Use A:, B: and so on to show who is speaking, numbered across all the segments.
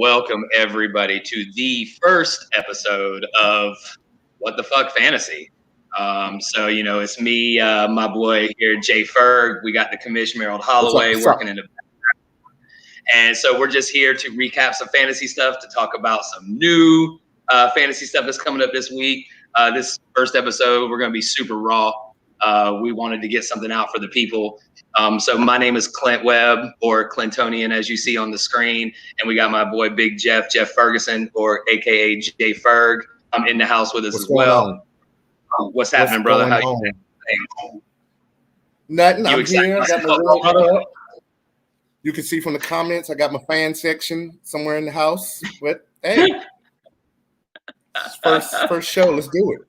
A: welcome everybody to the first episode of What the Fuck Fantasy. It's me, my boy here, J-Ferg. We got the Commissioner Harold Holloway working in the background. And so we're just here to recap some fantasy stuff, to talk about some new fantasy stuff that's coming up this week. This first episode, we're going to be super raw. We wanted to get something out for the people. So my name is Clint Webb, or Clintonian, as you see on the screen. And we got my boy, Big Jeff Ferguson, or AKA J-Ferg, in the house with us as well. What's happening, brother? How you doing?
B: Nothing. I'm here. I got my water up. You can see from the comments, I got my fan section somewhere in the house. But hey, first show. Let's do it.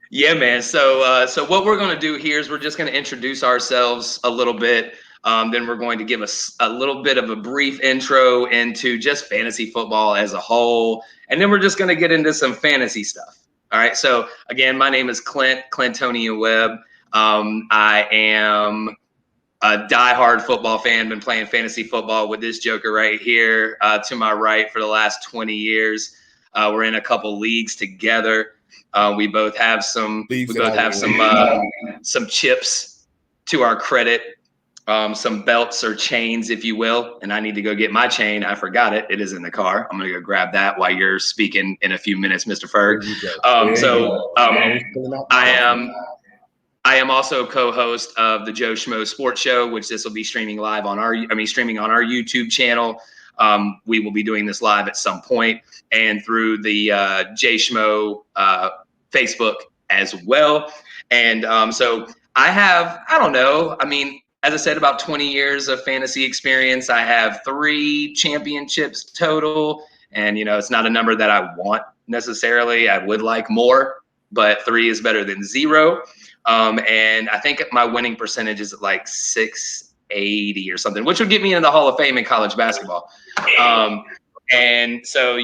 A: Yeah, man. So what we're going to do here is we're just going to introduce ourselves a little bit. Then we're going to give us a little bit of a brief intro into just fantasy football as a whole. And then we're just going to get into some fantasy stuff. All right. So again, my name is Clintonian Webb. I am a diehard football fan, been playing fantasy football with this joker right here to my right for the last 20 years. We're in a couple leagues together. We both have some chips to our credit, some belts or chains, if you will. And I need to go get my chain. I forgot it. It is in the car. I'm going to go grab that while you're speaking in a few minutes, Mr. Ferg. I am also co-host of the Joe Schmo Sports Show, which this will be streaming live on streaming on our YouTube channel. We will be doing this live at some point, and through the J Schmo Facebook as well. And so I have, as I said, about 20 years of fantasy experience. I have 3 championships total. And, it's not a number that I want necessarily. I would like more, but 3 is better than 0. And I think my winning percentage is like 680 or something, which would get me into the Hall of Fame in college basketball. And so,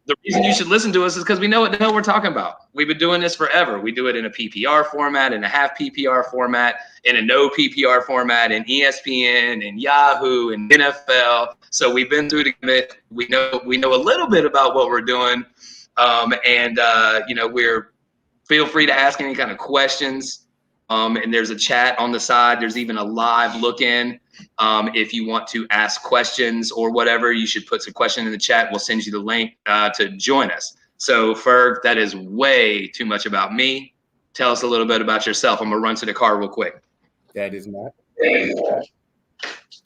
A: the reason you should listen to us is because we know what the hell we're talking about. We've been doing this forever. We do it in a PPR format, in a half PPR format, in a no PPR format, in ESPN, in Yahoo, and NFL. So we've been through the we know a little bit about what we're doing. We're feel free to ask any kind of questions. And there's a chat on the side. There's even a live look in. If you want to ask questions or whatever, you should put some question in the chat. We'll send you the link to join us. So Ferg, that is way too much about me. Tell us a little bit about yourself. I'm going to run to the car real quick.
B: That is not.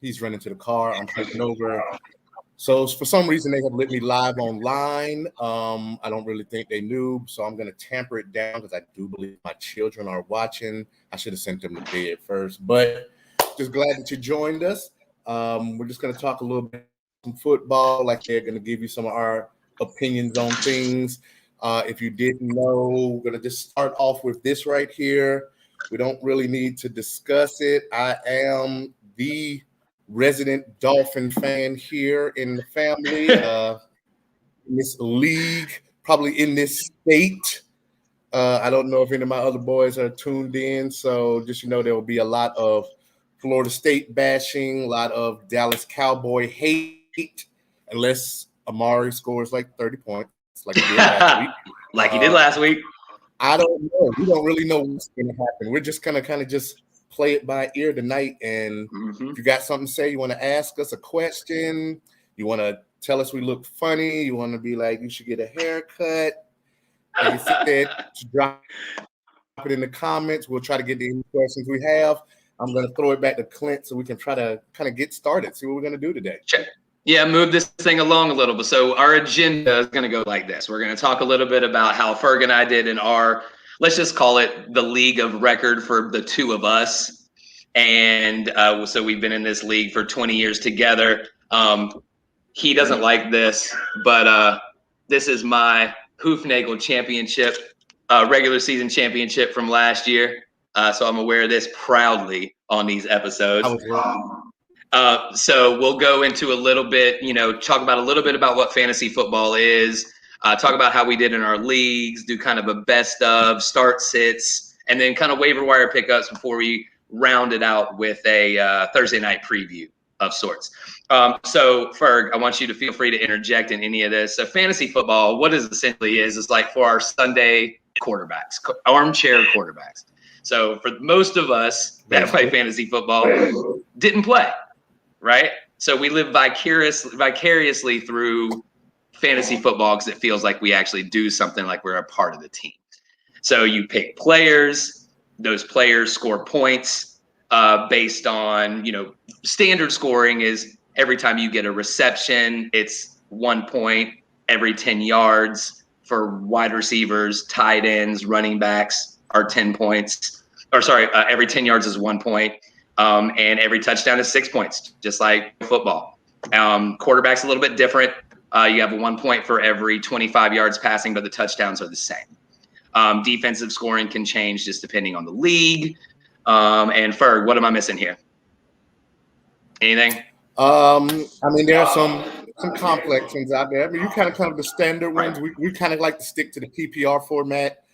B: He's running to the car. I'm taking over. So for some reason, they have let me live online. I don't really think they knew, so I'm going to tamper it down because I do believe my children are watching. I should have sent them to bed first, but just glad that you joined us. We're just going to talk a little bit some football, like they're going to give you some of our opinions on things. If you didn't know, we're going to just start off with this right here. We don't really need to discuss it. I am the resident Dolphin fan here in the family, in this league, probably in this state. I don't know if any of my other boys are tuned in, so just there will be a lot of Florida State bashing, a lot of Dallas Cowboy hate, unless Amari scores like 30 points, like he did last week.
A: Like he did last week.
B: I don't know. We don't really know what's going to happen. We're just going to kind of just play it by ear tonight. And if you got something to say, you want to ask us a question, you want to tell us we look funny, you want to be like, you should get a haircut, like you said, drop it in the comments. We'll try to get the questions we have. I'm going to throw it back to Clint so we can try to kind of get started, see what we're going to do today.
A: Sure. Yeah, move this thing along a little bit. So our agenda is going to go like this. We're going to talk a little bit about how Ferg and I did in our, let's just call it the league of record for the two of us. And so we've been in this league for 20 years together. He doesn't like this, but this is my Hoofnagel championship, regular season championship from last year. So I'm aware of this proudly on these episodes.
B: I was wrong.
A: So we'll go into a little bit, talk about a little bit about what fantasy football is, talk about how we did in our leagues, do kind of a best of, start sits, and then kind of waiver wire pickups before we round it out with a Thursday night preview. of sorts. So Ferg, I want you to feel free to interject in any of this. So fantasy football, what it essentially is like for our Sunday quarterbacks, armchair quarterbacks. So for most of us that play fantasy football, didn't play, right? So we live vicariously through fantasy football because it feels like we actually do something, like we're a part of the team. So you pick players, those players score points based on, standard scoring is every time you get a reception, it's 1 point every 10 yards for wide receivers, tight ends, running backs are 10 points. Every 10 yards is 1 point. And every touchdown is 6 points, just like football. Quarterback's a little bit different. You have 1 point for every 25 yards passing, but the touchdowns are the same. Defensive scoring can change just depending on the league. And Ferg, what am I missing here? Anything?
B: There are some complex ones out there. You kind of cover the standard ones. We kind of like to stick to the PPR format.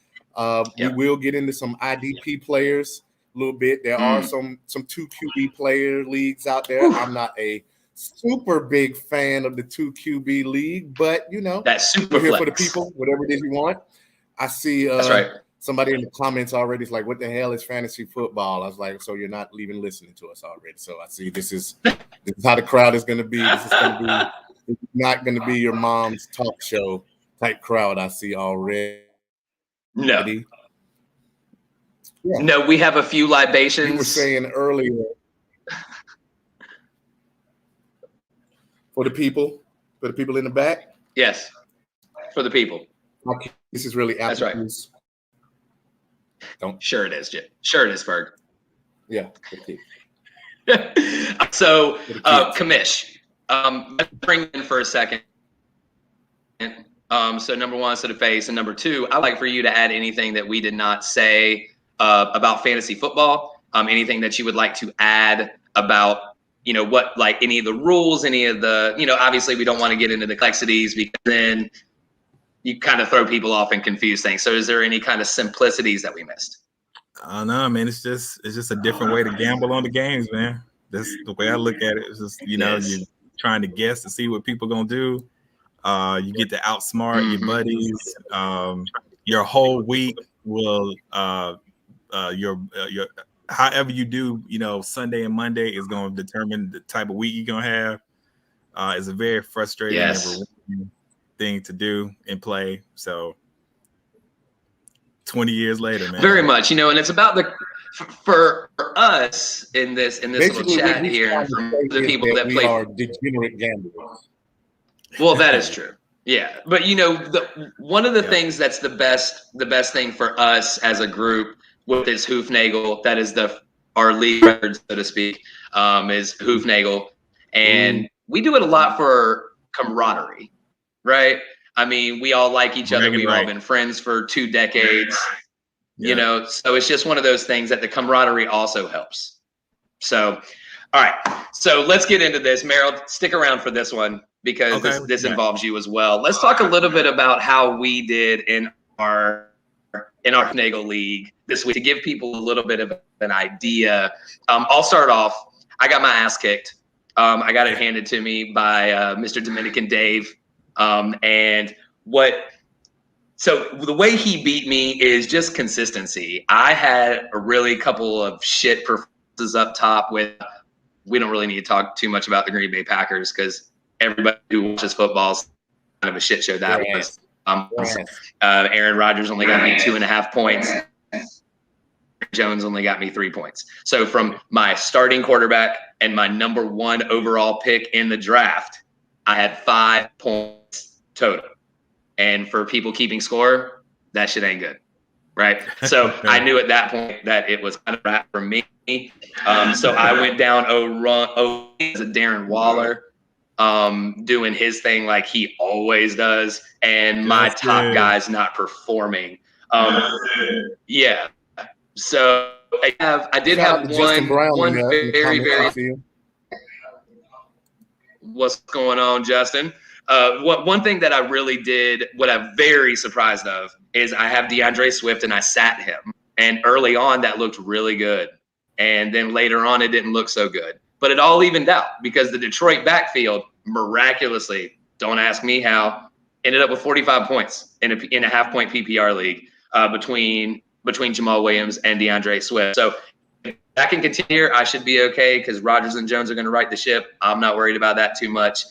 B: We will get into some IDP players a little bit. There are some 2 QB player leagues out there. I'm not a super big fan of the 2 QB league, but
A: that's super
B: here for the people, whatever it is you want. I see
A: that's right.
B: Somebody in the comments already is like, what the hell is fantasy football? I was like, so you're not even listening to us already. So I see this is how the crowd is going to be. This is not going to be your mom's talk show type crowd I see already.
A: No. Yeah. No, we have a few libations.
B: You were saying earlier for the people in the back?
A: Yes, for the people.
B: Okay. This is really
A: That's right. Sure it is, Jim. Sure it is, Ferg.
B: Yeah. Okay.
A: So, Kamish, let's bring in for a second. So number one, so the face, and number two, I'd like for you to add anything that we did not say about fantasy football. Anything that you would like to add about, what, like any of the rules, any of the, obviously we don't want to get into the complexities because then you kind of throw people off and confuse things. So is there any kind of simplicities that we missed?
C: No, man, it's just a different way to gamble on the games, man. That's the way I look at it. It's just, you're trying to guess to see what people going to do. You get to outsmart your buddies. Your whole week will, your however you do, Sunday and Monday is going to determine the type of week you're going to have. It's a very frustrating and rewarding thing to do and play. So 20 years later, man.
A: Very much, and it's about for us in this little chat here, and for the people that play,
B: are degenerate gamblers.
A: Well, that is true. Yeah, but one of the things that's the best thing for us as a group with this Hoofnagel, that is our league record, so to speak, is Hoofnagel, and we do it a lot for camaraderie. Right. I mean, we all like each other. We've all been friends for 2 decades, so it's just one of those things that the camaraderie also helps. So, all right. So let's get into this. Meryl, stick around for this one because this involves you as well. Let's talk a little bit about how we did in our Nagel League this week to give people a little bit of an idea. I'll start off. I got my ass kicked. I got it handed to me by Mr. Dominican Dave. So the way he beat me is just consistency. I had a really couple of shit performances up top with, we don't really need to talk too much about the Green Bay Packers because everybody who watches football is kind of a shit show that was. Aaron Rodgers only got me 2.5 points. Jones only got me 3 points. So from my starting quarterback and my number 1 overall pick in the draft, I had 5 points total. And for people keeping score, that shit ain't good. Right. So I knew at that point that it was kind of wrap for me. So I went down as a Darren Waller, doing his thing like he always does. And my top guy's not performing. Yeah. So I did have one very what's going on, Justin? One thing that I really did, what I'm very surprised of, is I have DeAndre Swift and I sat him. And early on, that looked really good. And then later on, it didn't look so good. but it all evened out because the Detroit backfield miraculously, don't ask me how, ended up with 45 points in a half-point PPR league between Jamal Williams and DeAndre Swift. So if that can continue, I should be okay because Rodgers and Jones are going to right the ship. I'm not worried about that too much.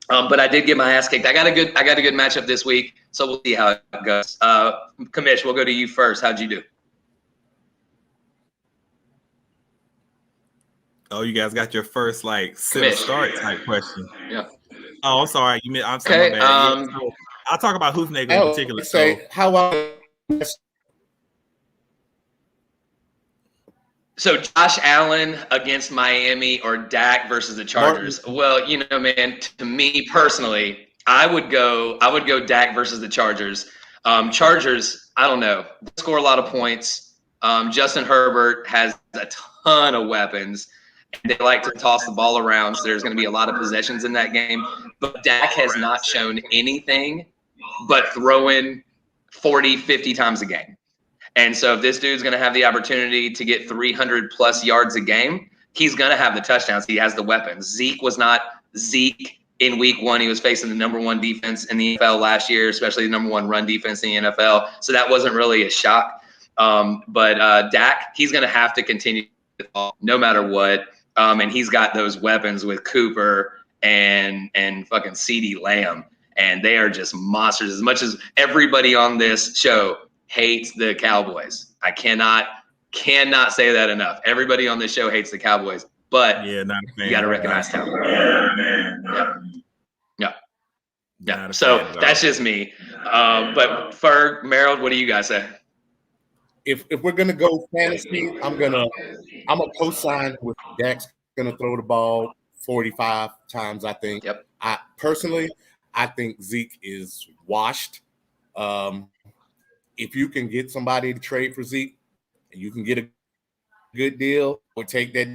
A: But I did get my ass kicked. I got a good matchup this week, so we'll see how it goes. Kamish, we'll go to you first. How'd you do?
C: Oh, you guys got your first start type question.
A: Yeah.
C: Oh, I'm sorry. I'm sorry.
A: Okay.
C: So I'll talk about Hoofnagel in particular.
A: So Josh Allen against Miami or Dak versus the Chargers. Well, man, to me personally, I would go Dak versus the Chargers. Chargers, I don't know, they score a lot of points. Justin Herbert has a ton of weapons. They like to toss the ball around, so there's going to be a lot of possessions in that game. But Dak has not shown anything but throwing 40, 50 times a game. And so if this dude's going to have the opportunity to get 300-plus yards a game, he's going to have the touchdowns. He has the weapons. Zeke was not Zeke in week one. He was facing the number one defense in the NFL last year, especially the number one run defense in the NFL. So that wasn't really a shock. But Dak, he's going to have to continue no matter what. And he's got those weapons with Cooper and fucking CeeDee Lamb, and they are just monsters. As much as everybody on this show hates the Cowboys, I cannot say that enough. Everybody on this show hates the Cowboys, but
C: not a fan.
A: You got to recognize talent. Yeah. So that's just me. But Ferg, Merrill, what do you guys say?
B: If we're gonna go fantasy, I'm a co-sign with Dak's gonna throw the ball 45 times. I think.
A: Yep.
B: I think Zeke is washed. If you can get somebody to trade for Zeke, and you can get a good deal, or take that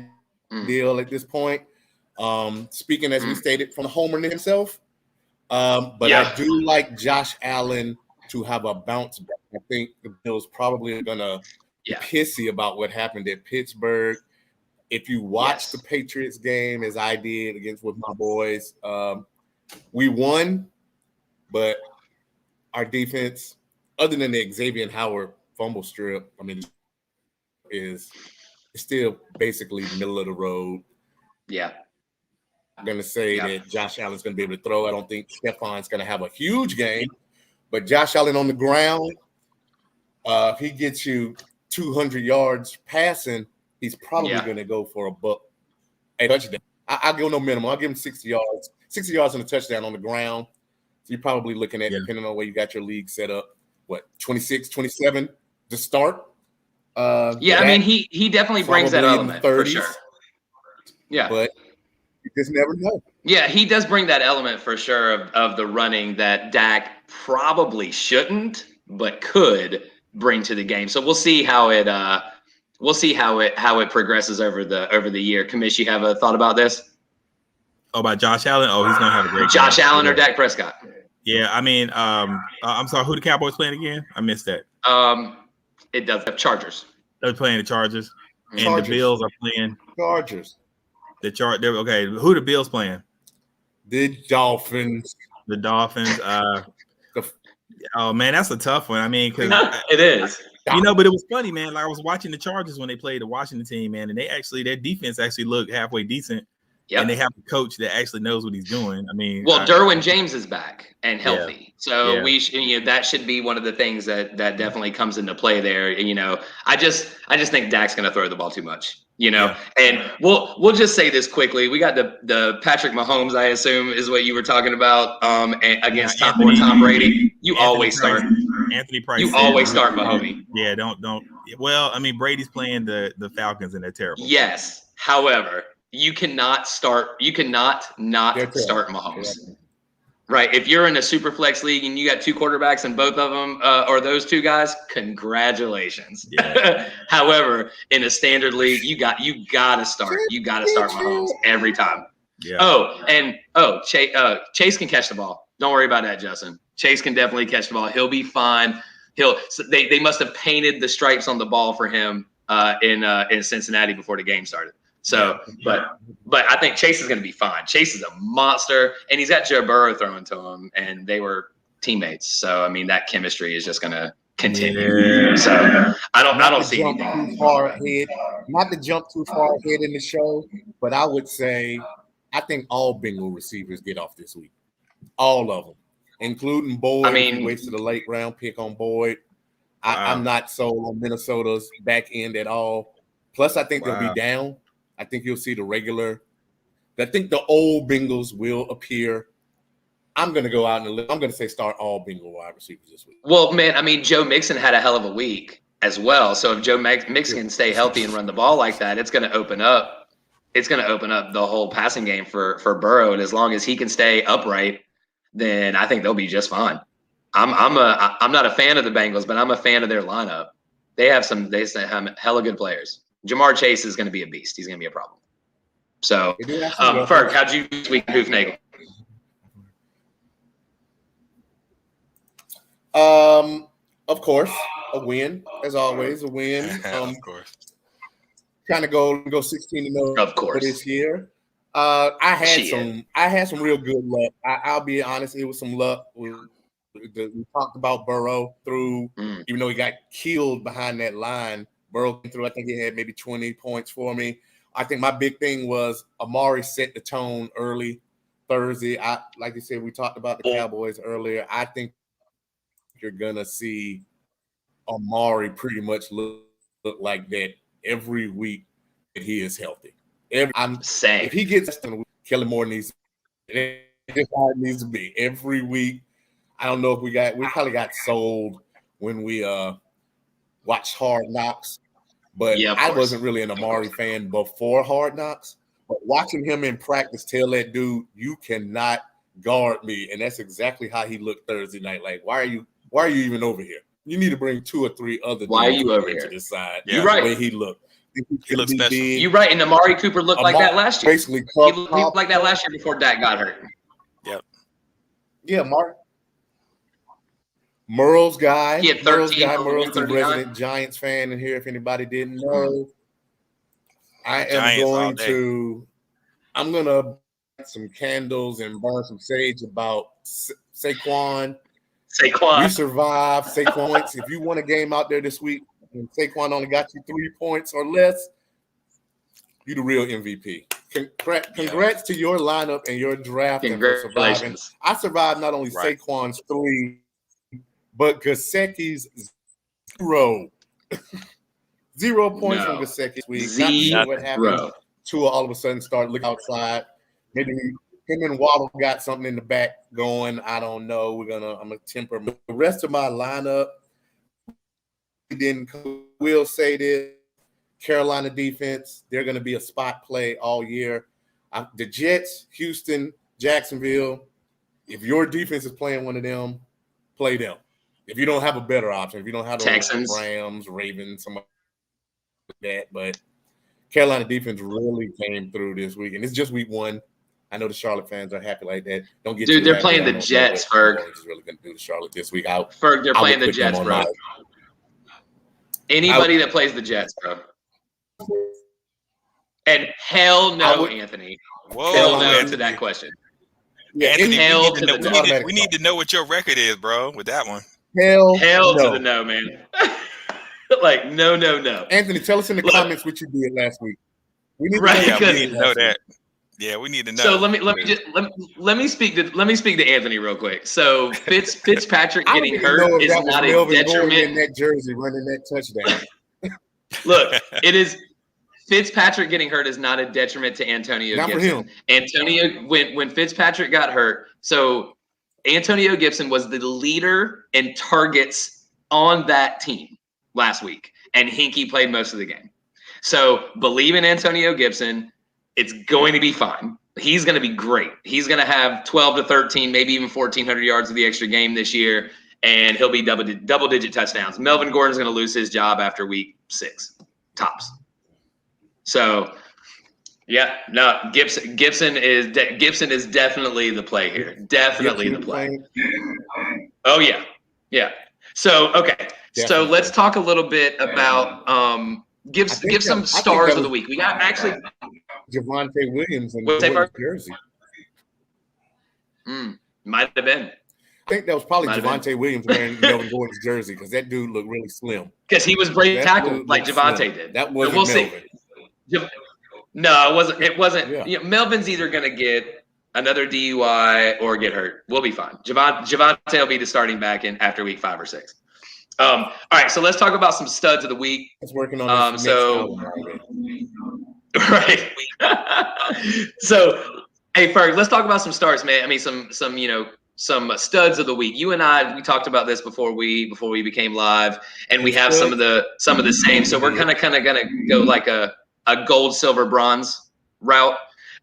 B: deal at this point. Speaking as we stated from the homer himself, but I do like Josh Allen to have a bounce back. I think the Bills probably are gonna be pissy about what happened at Pittsburgh. If you watch the Patriots game, as I did with my boys, we won, but our defense, other than the Xavier Howard fumble strip, is still basically middle of the road.
A: Yeah.
B: I'm going to say that Josh Allen's going to be able to throw. I don't think Stefan's going to have a huge game, but Josh Allen on the ground, if he gets you 200 yards passing, he's probably going to go for a touchdown. I'll go no minimum. I'll give him 60 yards and a touchdown on the ground. So you're probably looking at, depending on where you got your league set up, 26, 27 to start.
A: He definitely brings that element for sure. Yeah.
B: But you just never know.
A: Yeah, he does bring that element for sure of the running that Dak probably shouldn't, but could bring to the game. So we'll see how it progresses over the year. Kamish, you have a thought about this?
C: Oh, about Josh Allen? Oh, he's gonna have a great
A: Josh Allen or Dak Prescott?
C: Yeah, I'm sorry, who the Cowboys playing again? I missed that.
A: It does have Chargers.
C: They're playing the Chargers. And the Bills are playing
B: Chargers.
C: Okay, who the Bills playing?
B: The Dolphins.
C: The Dolphins. Oh man, that's a tough one. Because
A: it is.
C: But it was funny, man. Like I was watching the Chargers when they played the Washington team, man, and their defense actually looked halfway decent. Yep. And they have a coach that actually knows what he's doing.
A: Derwin James is back and healthy, so that should be one of the things that definitely comes into play there. I just think Dak's going to throw the ball too much. And we'll just say this quickly. We got the Patrick Mahomes, I assume, is what you were talking about against Tom Brady. You always start
C: Anthony Price.
A: You always start Mahomes.
C: Yeah, don't. Well, Brady's playing the Falcons and they're terrible.
A: Yes, however. You cannot start Mahomes. Right. If you're in a super flex league and you got two quarterbacks and both of them are those two guys, congratulations. Yeah. However, in a standard league, you gotta start Mahomes every time. Yeah. Chase can catch the ball. Don't worry about that, Justin. Chase can definitely catch the ball. He'll be fine. They must have painted the stripes on the ball for him in Cincinnati before the game started. So, but I think Chase is going to be fine. Chase is a monster, and he's got Joe Burrow throwing to him, and they were teammates. So, I mean, that chemistry is just going to continue.
C: Yeah.
A: So, I don't see
B: jump
A: anything.
B: too far ahead. Not to jump too far ahead in the show, but I would say I think all Bengal receivers get off this week. All of them, including Boyd.
A: I mean,
B: he wasted a late round pick on Boyd.
C: Wow.
B: I'm not sold on Minnesota's back end at all. Plus, I think they'll be down. I think you'll see the regular. I think the old Bengals will appear. I'm going to go out and I'm going to say start all Bengal wide receivers this week.
A: Well, man, I mean, Joe Mixon had a hell of a week as well. So if Joe Mixon can stay healthy and run the ball like that, it's going to open up. It's going to open up the whole passing game for Burrow, and as long as he can stay upright, then I think they'll be just fine. I'm not a fan of the Bengals, but I'm a fan of their lineup. They have hella good players. Jamar Chase is going to be a beast. He's going to be a problem. So, Ferg, how'd you this week, Hoofnagel?
B: Of course, a win as always. A win.
D: Of course.
B: Kind of go 16-0
A: of course
B: for this year. I had some real good luck. I'll be honest, it was some luck. We talked about Burrow through, even though he got killed behind that line. Burrow came through. I think he had maybe 20 points for me. I think my big thing was Amari set the tone early Thursday. Like you said, we talked about the Cowboys earlier. I think you're gonna see Amari pretty much look like that every week that he is healthy. If he gets Kellen Moore needs it. It's how it needs to be every week. I don't know if we probably got sold when we watched Hard Knocks, but I wasn't really an Amari fan before Hard Knocks. But watching him in practice tell that dude, you cannot guard me. And that's exactly how he looked Thursday night. Like, why are you even over here? You need to bring 2 or 3 other
A: why are you over
B: to
A: here
B: this side.
A: You're right.
B: The way he looked.
D: He looks special.
A: You're right. And Amari Cooper looked like that last year.
B: Basically,
A: he looked like that last year before Dak got hurt.
D: Yep.
B: Yeah, Merle's guy.
A: He had 13.
B: Merle's the resident Giants fan in here. If anybody didn't know, I'm gonna burn some candles and burn some sage about Saquon. We survived. Saquon. If you want a game out there this week, and Saquon only got you 3 points or less, you the real MVP. Congrats to your lineup and your draft and for surviving. I survived not only Saquon's 3, but Gesicki's 0. 0 points from Gesicki this week. Not sure what happened. Tua all of a sudden started looking outside. Maybe him and Waddle got something in the back going. I don't know. I'm gonna temper the rest of my lineup. We'll say this: Carolina defense, they're going to be a spot play all year. The Jets, Houston, Jacksonville, if your defense is playing one of them, play them. If you don't have a better option, if you don't have the Texans, Rams, Ravens, something like that. But Carolina defense really came through this week, and it's just week 1. I know the Charlotte fans are happy like that. Don't get
A: they're playing the Jets, Ferg.
B: Is really going to do the Charlotte this week.
A: Ferg, they're playing the Jets, bro. Anybody that plays the Jets, bro. And hell no, Anthony. Hell no to that question.
D: Yeah, Anthony, we need to know what your record is, bro, with that one.
B: Hell
A: to the no, man. Like, no.
B: Anthony, tell us in the comments what you did last week.
D: We need to know that. Yeah, we need to know.
A: So let me speak to Anthony real quick. So Fitzpatrick getting hurt is not a detriment.
B: In that jersey, running that touchdown.
A: Look, it is. Fitzpatrick getting hurt is not a detriment to Antonio Gibson.
B: For him.
A: Antonio, when Fitzpatrick got hurt, so Antonio Gibson was the leader in targets on that team last week, and Hinkie played most of the game. So believe in Antonio Gibson. It's going to be fine. He's going to be great. He's going to have 12 to 13, maybe even 1,400 yards of the extra game this year, and he'll be double-digit touchdowns. Melvin Gordon's going to lose his job after week 6, tops. So, yeah, no, Gibson is definitely the play here. Definitely the play. Oh yeah. So okay, so let's talk a little bit about give some stars of the week. We got actually.
B: Javonte Williams in
A: What's
B: Jordan's jersey.
A: Might have been.
B: I think that was probably Javonte Williams wearing Melvin Gordon's jersey because that dude looked really slim.
A: Because he was breaking tackle like Javonte did.
B: That wasn't
A: we'll
B: Melvin.
A: See. No, it wasn't.
B: Yeah.
A: You know, Melvin's either going to get another DUI or get hurt. We'll be fine. Javonte will be the starting back in after week 5 or 6. All right, so let's talk about some studs of the week.
B: He's working on this next album already.
A: Right. So, hey, Ferg, let's talk about some stars, man. I mean, some studs of the week. You and I, we talked about this before we became live, and we have some of the same. So we're kind of gonna go like a gold, silver, bronze route.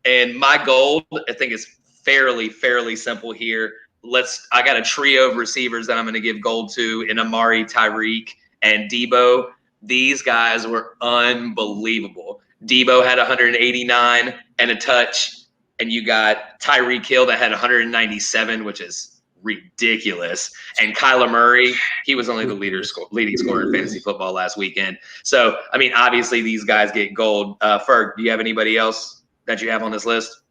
A: And my gold, I think, is fairly simple here. I got a trio of receivers that I'm going to give gold to in Amari, Tyreek, and Debo. These guys were unbelievable. Debo had 189 and a touch, and you got Tyreek Hill that had 197, which is ridiculous. And Kyler Murray, he was only the leading scorer in fantasy football last weekend. So, I mean, obviously these guys get gold. Ferg, do you have anybody else that you have on this list?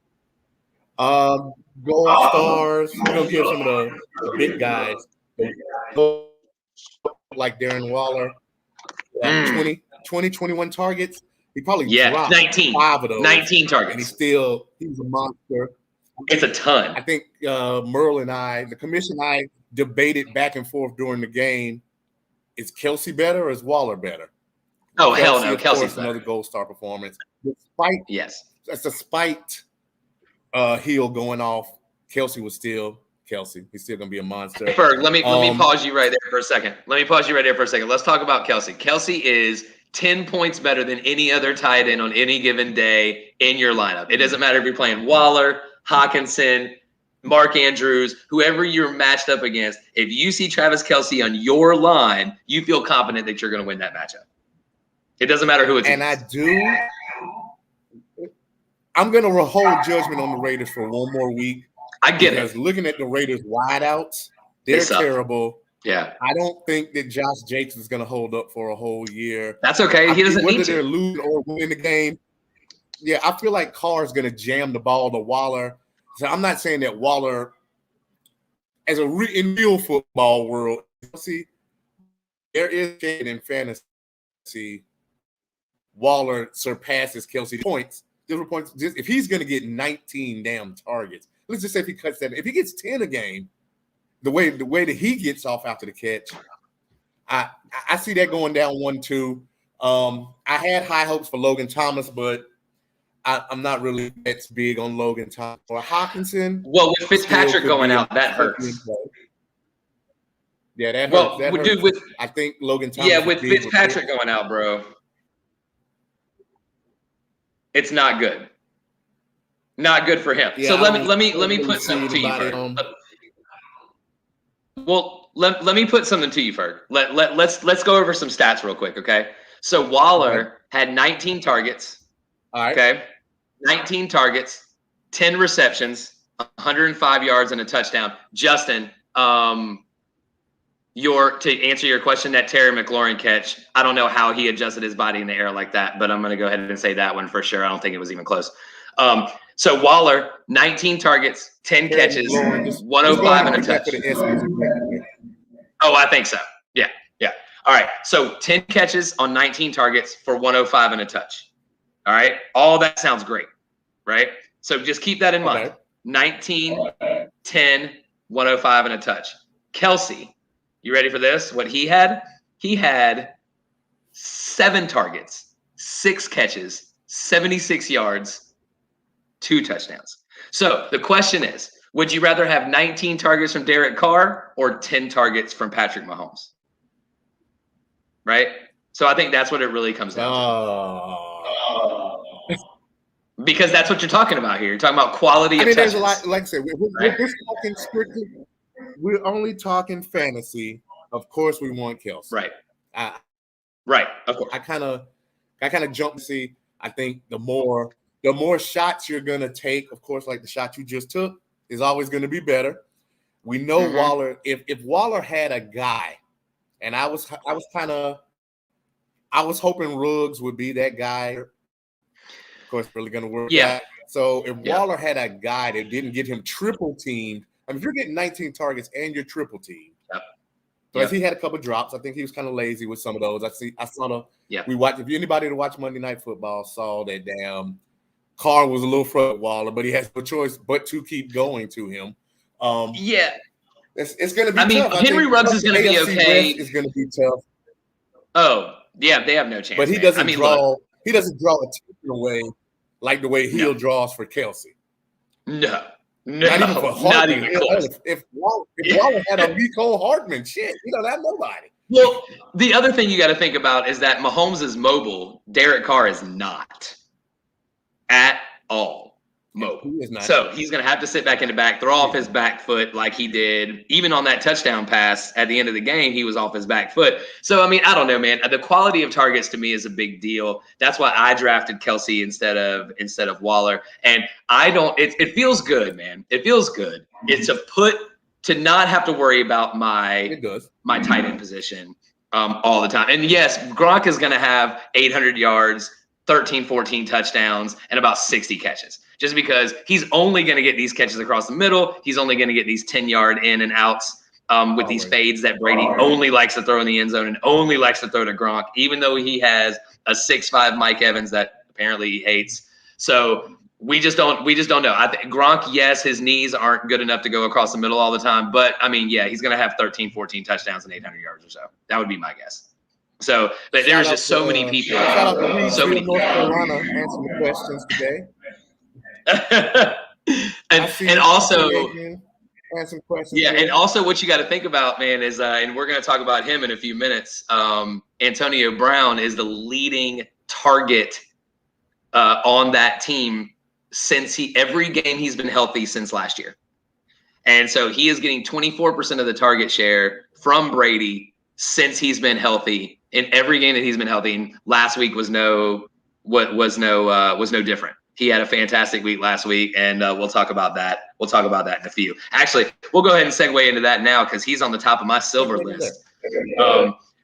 B: Gold stars. We're going to give some of the big guys. Like Darren Waller. 21 targets. He probably dropped
A: 19.
B: 5 of those.
A: 19 targets.
B: And he's a monster.
A: It's a ton.
B: I think Merle and the commission and I debated back and forth during the game. Is Kelsey better or is Waller better?
A: Oh, hell no. Kelsey's
B: another gold star performance. Despite Hill going off, Kelsey was still Kelsey. He's still going to be a monster.
A: Hey, Ferg, let me pause you right there for a second. Let's talk about Kelsey. Kelsey is 10 points better than any other tight end on any given day in your lineup. It doesn't matter if you're playing Waller, Hawkinson, Mark Andrews, whoever you're matched up against. If you see Travis Kelsey on your line, you feel confident that you're going to win that matchup. It doesn't matter who it's against.
B: I'm going to hold judgment on the Raiders for one more week.
A: I get it.
B: Because looking at the Raiders wideouts, they're terrible.
A: Yeah.
B: I don't think that Josh Jacobs is going to hold up for a whole year.
A: That's okay. He doesn't need to.
B: Whether they're losing or winning the game. Yeah, I feel like Carr is going to jam the ball to Waller. So I'm not saying that Waller, as in real football world, see, there is in fantasy, Waller surpasses Kelsey points. Different points. Just if he's going to get 19 damn targets, let's just say if he cuts 7, if he gets 10 a game, the way that he gets off after the catch, I see that going down 1-2. I had high hopes for Logan Thomas, but I'm not really that big on Logan Thomas or Hawkinson.
A: Well, with Fitzpatrick going out, that hurts.
B: Yeah, that hurts. That hurts.
A: Dude,
B: I think Logan Thomas.
A: Yeah, with Fitzpatrick going out, bro, it's not good. Not good for him. Yeah, so let me put something to you, Ferg. Well, let me put something to you, Ferg. Let's go over some stats real quick, okay? So Waller had 19 targets.
B: All right.
A: Okay. 19 targets, 10 receptions, 105 yards, and a touchdown. Justin, to answer your question, that Terry McLaurin catch, I don't know how he adjusted his body in the air like that, but I'm going to go ahead and say that one for sure. I don't think it was even close. So Waller, 19 targets, 10 catches, 105 and a touch. Oh, I think so. Yeah. All right. So 10 catches on 19 targets for 105 and a touch. All right. All that sounds great, right? So just keep that in mind. 19, 10, 105 and a touch. Kelsey, you ready for this? What he had? He had 7 targets, 6 catches, 76 yards, 2 touchdowns. So the question is, would you rather have 19 targets from Derek Carr or 10 targets from Patrick Mahomes? Right? So I think that's what it really comes down to. Because that's what you're talking about here. You're talking about quality of touches.
B: There's a lot, like I said, we're talking strictly, we're only talking fantasy. Of course, we want Kelsey.
A: Right.
B: Right. Of course. I kind of jump to see. I think the more shots you're gonna take, of course, like the shot you just took, is always going to be better. We know Waller. If Waller had a guy, and I was hoping Ruggs would be that guy. of course, really going to work
A: Yeah.
B: out. So if Waller had a guy that didn't get him triple teamed, I mean, if you're getting 19 targets and you're triple teamed, so he had a couple drops. I think he was kind of lazy with some of those. I saw the we watched. If anybody to watch Monday Night Football saw that damn Carr was a little frustrated Waller, but he has no choice but to keep going to him. It's going to be tough.
A: Henry Ruggs is going to be okay.
B: It's going to be tough.
A: Oh, yeah, they have no chance.
B: But he doesn't draw. He doesn't draw attention away like the way Hill draws for Kelsey.
A: No,
B: not even for Hardman. If Waller had a Mecole Hardman, shit, he don't have nobody.
A: Well, the other thing you got to think about is that Mahomes is mobile. Derek Carr is not at all mobile. So he's going to have to sit back in the back, throw off his back foot like he did. Even on that touchdown pass at the end of the game, he was off his back foot. So, I mean, I don't know, man. The quality of targets to me is a big deal. That's why I drafted Kelsey instead of Waller. And it feels good, man. It feels good. It's to not have to worry about my tight end position all the time. And yes, Gronk is going to have 800 yards, 13, 14 touchdowns, and about 60 catches. Just because he's only going to get these catches across the middle. He's only going to get these 10-yard in and outs with these fades that Brady only likes to throw in the end zone and only likes to throw to Gronk, even though he has a 6'5" Mike Evans that apparently he hates. So we just don't know. I think Gronk, yes, his knees aren't good enough to go across the middle all the time. But, I mean, yeah, he's going to have 13, 14 touchdowns and 800 yards or so. That would be my guess. So but there's just so many people.
B: Shout out to so many North Carolina answering the questions today.
A: and also
B: answering questions.
A: Yeah, and also what you got to think about, man, is and we're going to talk about him in a few minutes. Antonio Brown is the leading target on that team since every game he's been healthy since last year. And so he is getting 24% of the target share from Brady since he's been healthy in every game that he's been healthy. And last week was no different. He had a fantastic week last week, and we'll talk about that. We'll talk about that in a few. Actually, we'll go ahead and segue into that now because he's on the top of my silver list.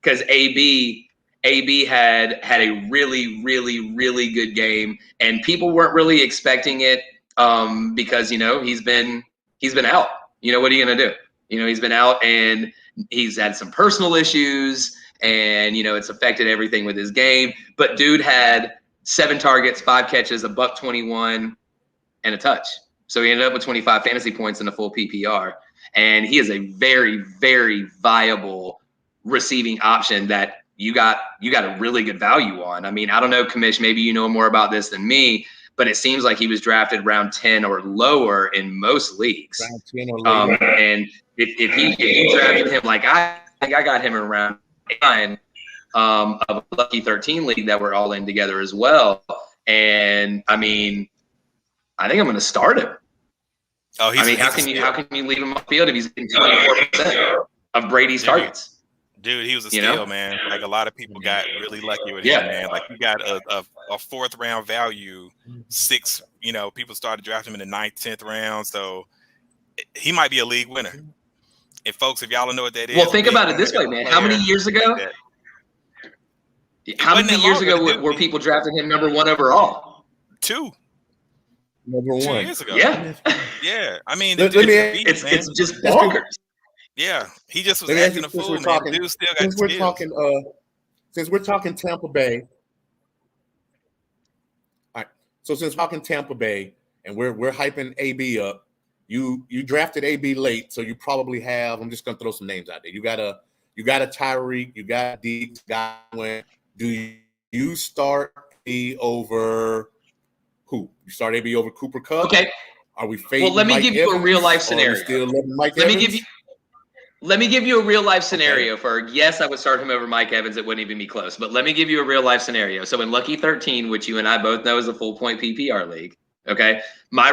A: Because AB had a really, really, really good game, and people weren't really expecting it because he's been out. What are you gonna do? He's been out, and he's had some personal issues, and it's affected everything with his game. But dude had 7 targets, 5 catches, $121, and a touch. So he ended up with 25 fantasy points in a full PPR. And he is a very, very viable receiving option that you got a really good value on. I mean, I don't know, Kamish, maybe you know more about this than me, but it seems like he was drafted round 10 or lower in most leagues.
B: Round 10 or lower.
A: And if you drafted him, like I think I got him in round 9. Of a Lucky 13 league that we're all in together as well. And I mean, I think I'm going to start him.
D: Oh,
A: how can you leave him on the field if he's getting 24% of Brady's targets?
D: Dude, he was a steal, man. Like a lot of people got really lucky with him, man. Like you got a 4th round value, 6. People started drafting him in the 9th, 10th round, so he might be a league winner. And folks, if y'all don't know what that is,
A: well, think about it this way, man. How many years ago? How many years ago were people drafting him number 1 overall?
D: 2.
B: Number 1.
D: 2 years ago.
A: Yeah.
D: Yeah. I mean,
A: it's just bonkers.
D: Yeah. He just was acting a fool, man. Dude still got
B: since we're talking Tampa Bay. All right. So since we're talking Tampa Bay and we're hyping AB up, you drafted AB late, so you probably have, I'm just gonna throw some names out there. You got a Tyreek, you got Deeks, Godwin. Do you start AB over who? You start AB over Cooper Kupp?
A: Okay.
B: Are we fading?
A: Well, let me give you a real life scenario. Let me give you a real life scenario for yes, I would start him over Mike Evans. It wouldn't even be close. But let me give you a real life scenario. So in Lucky 13, which you and I both know is a full point PPR league. Okay. My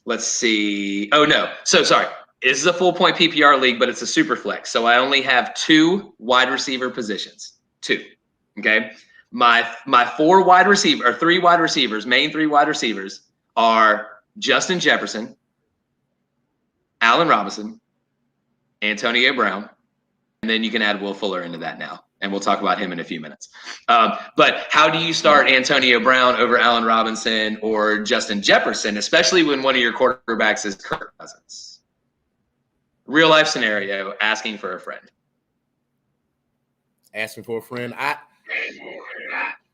A: let's see. Oh no. So sorry. This is a full point PPR league, but it's a super flex. So I only have 2 wide receiver positions. 2. Okay. My 4 wide receiver or 3 wide receivers, main 3 wide receivers are Justin Jefferson, Allen Robinson, Antonio Brown, and then you can add Will Fuller into that now. and we'll talk about him in a few minutes. But how do you start Antonio Brown over Allen Robinson or Justin Jefferson, especially when one of your quarterbacks is Kirk Cousins? Real life scenario, asking for a friend.
B: Asking for a friend.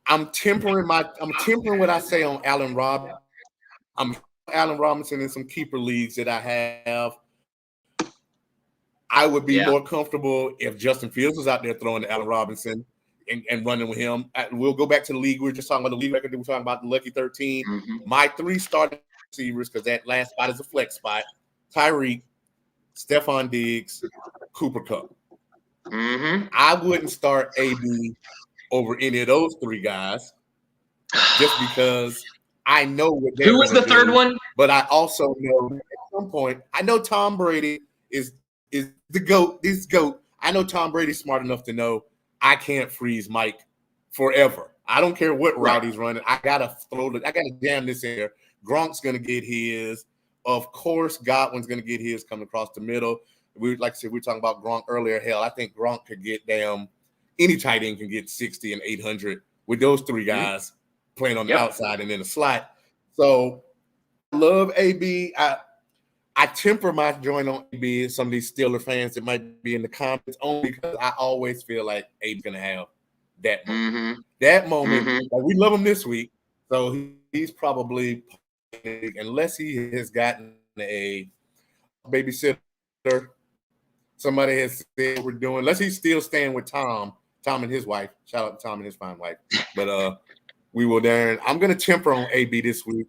B: I'm tempering what I say on Allen Robinson. I'm Allen Robinson in some keeper leagues that I have. I would be more comfortable if Justin Fields was out there throwing to Allen Robinson and running with him. We'll go back to the league. We were just talking about the league record. We were talking about the Lucky 13. Mm-hmm. My 3 starting receivers, because that last spot is a flex spot: Tyreek, Stephon Diggs, Cooper Kupp. Mm-hmm. I wouldn't start AB over any of those 3 guys just because I know what they're
A: Who was the third one?
B: But I also know at some point, I know Tom Brady is the GOAT. This GOAT. I know Tom Brady's smart enough to know I can't freeze Mike forever. I don't care what route he's running. I gotta jam this in there. Gronk's gonna get his. Of course, Godwin's gonna get his coming across the middle. Like I said, we were talking about Gronk earlier. Hell, I think Gronk could get any tight end can get 60 and 800 with those 3 guys playing on the outside and in the slot. So I love AB. I temper my joint on AB. Some of these Steeler fans that might be in the comments, only because I always feel like AB's gonna have that moment. Mm-hmm. That moment, like we love him this week, so he's probably, unless he has gotten a babysitter. Somebody has said we're doing, unless he's still staying with Tom and his wife. Shout out to Tom and his fine wife. But we will there. I'm gonna temper on AB this week.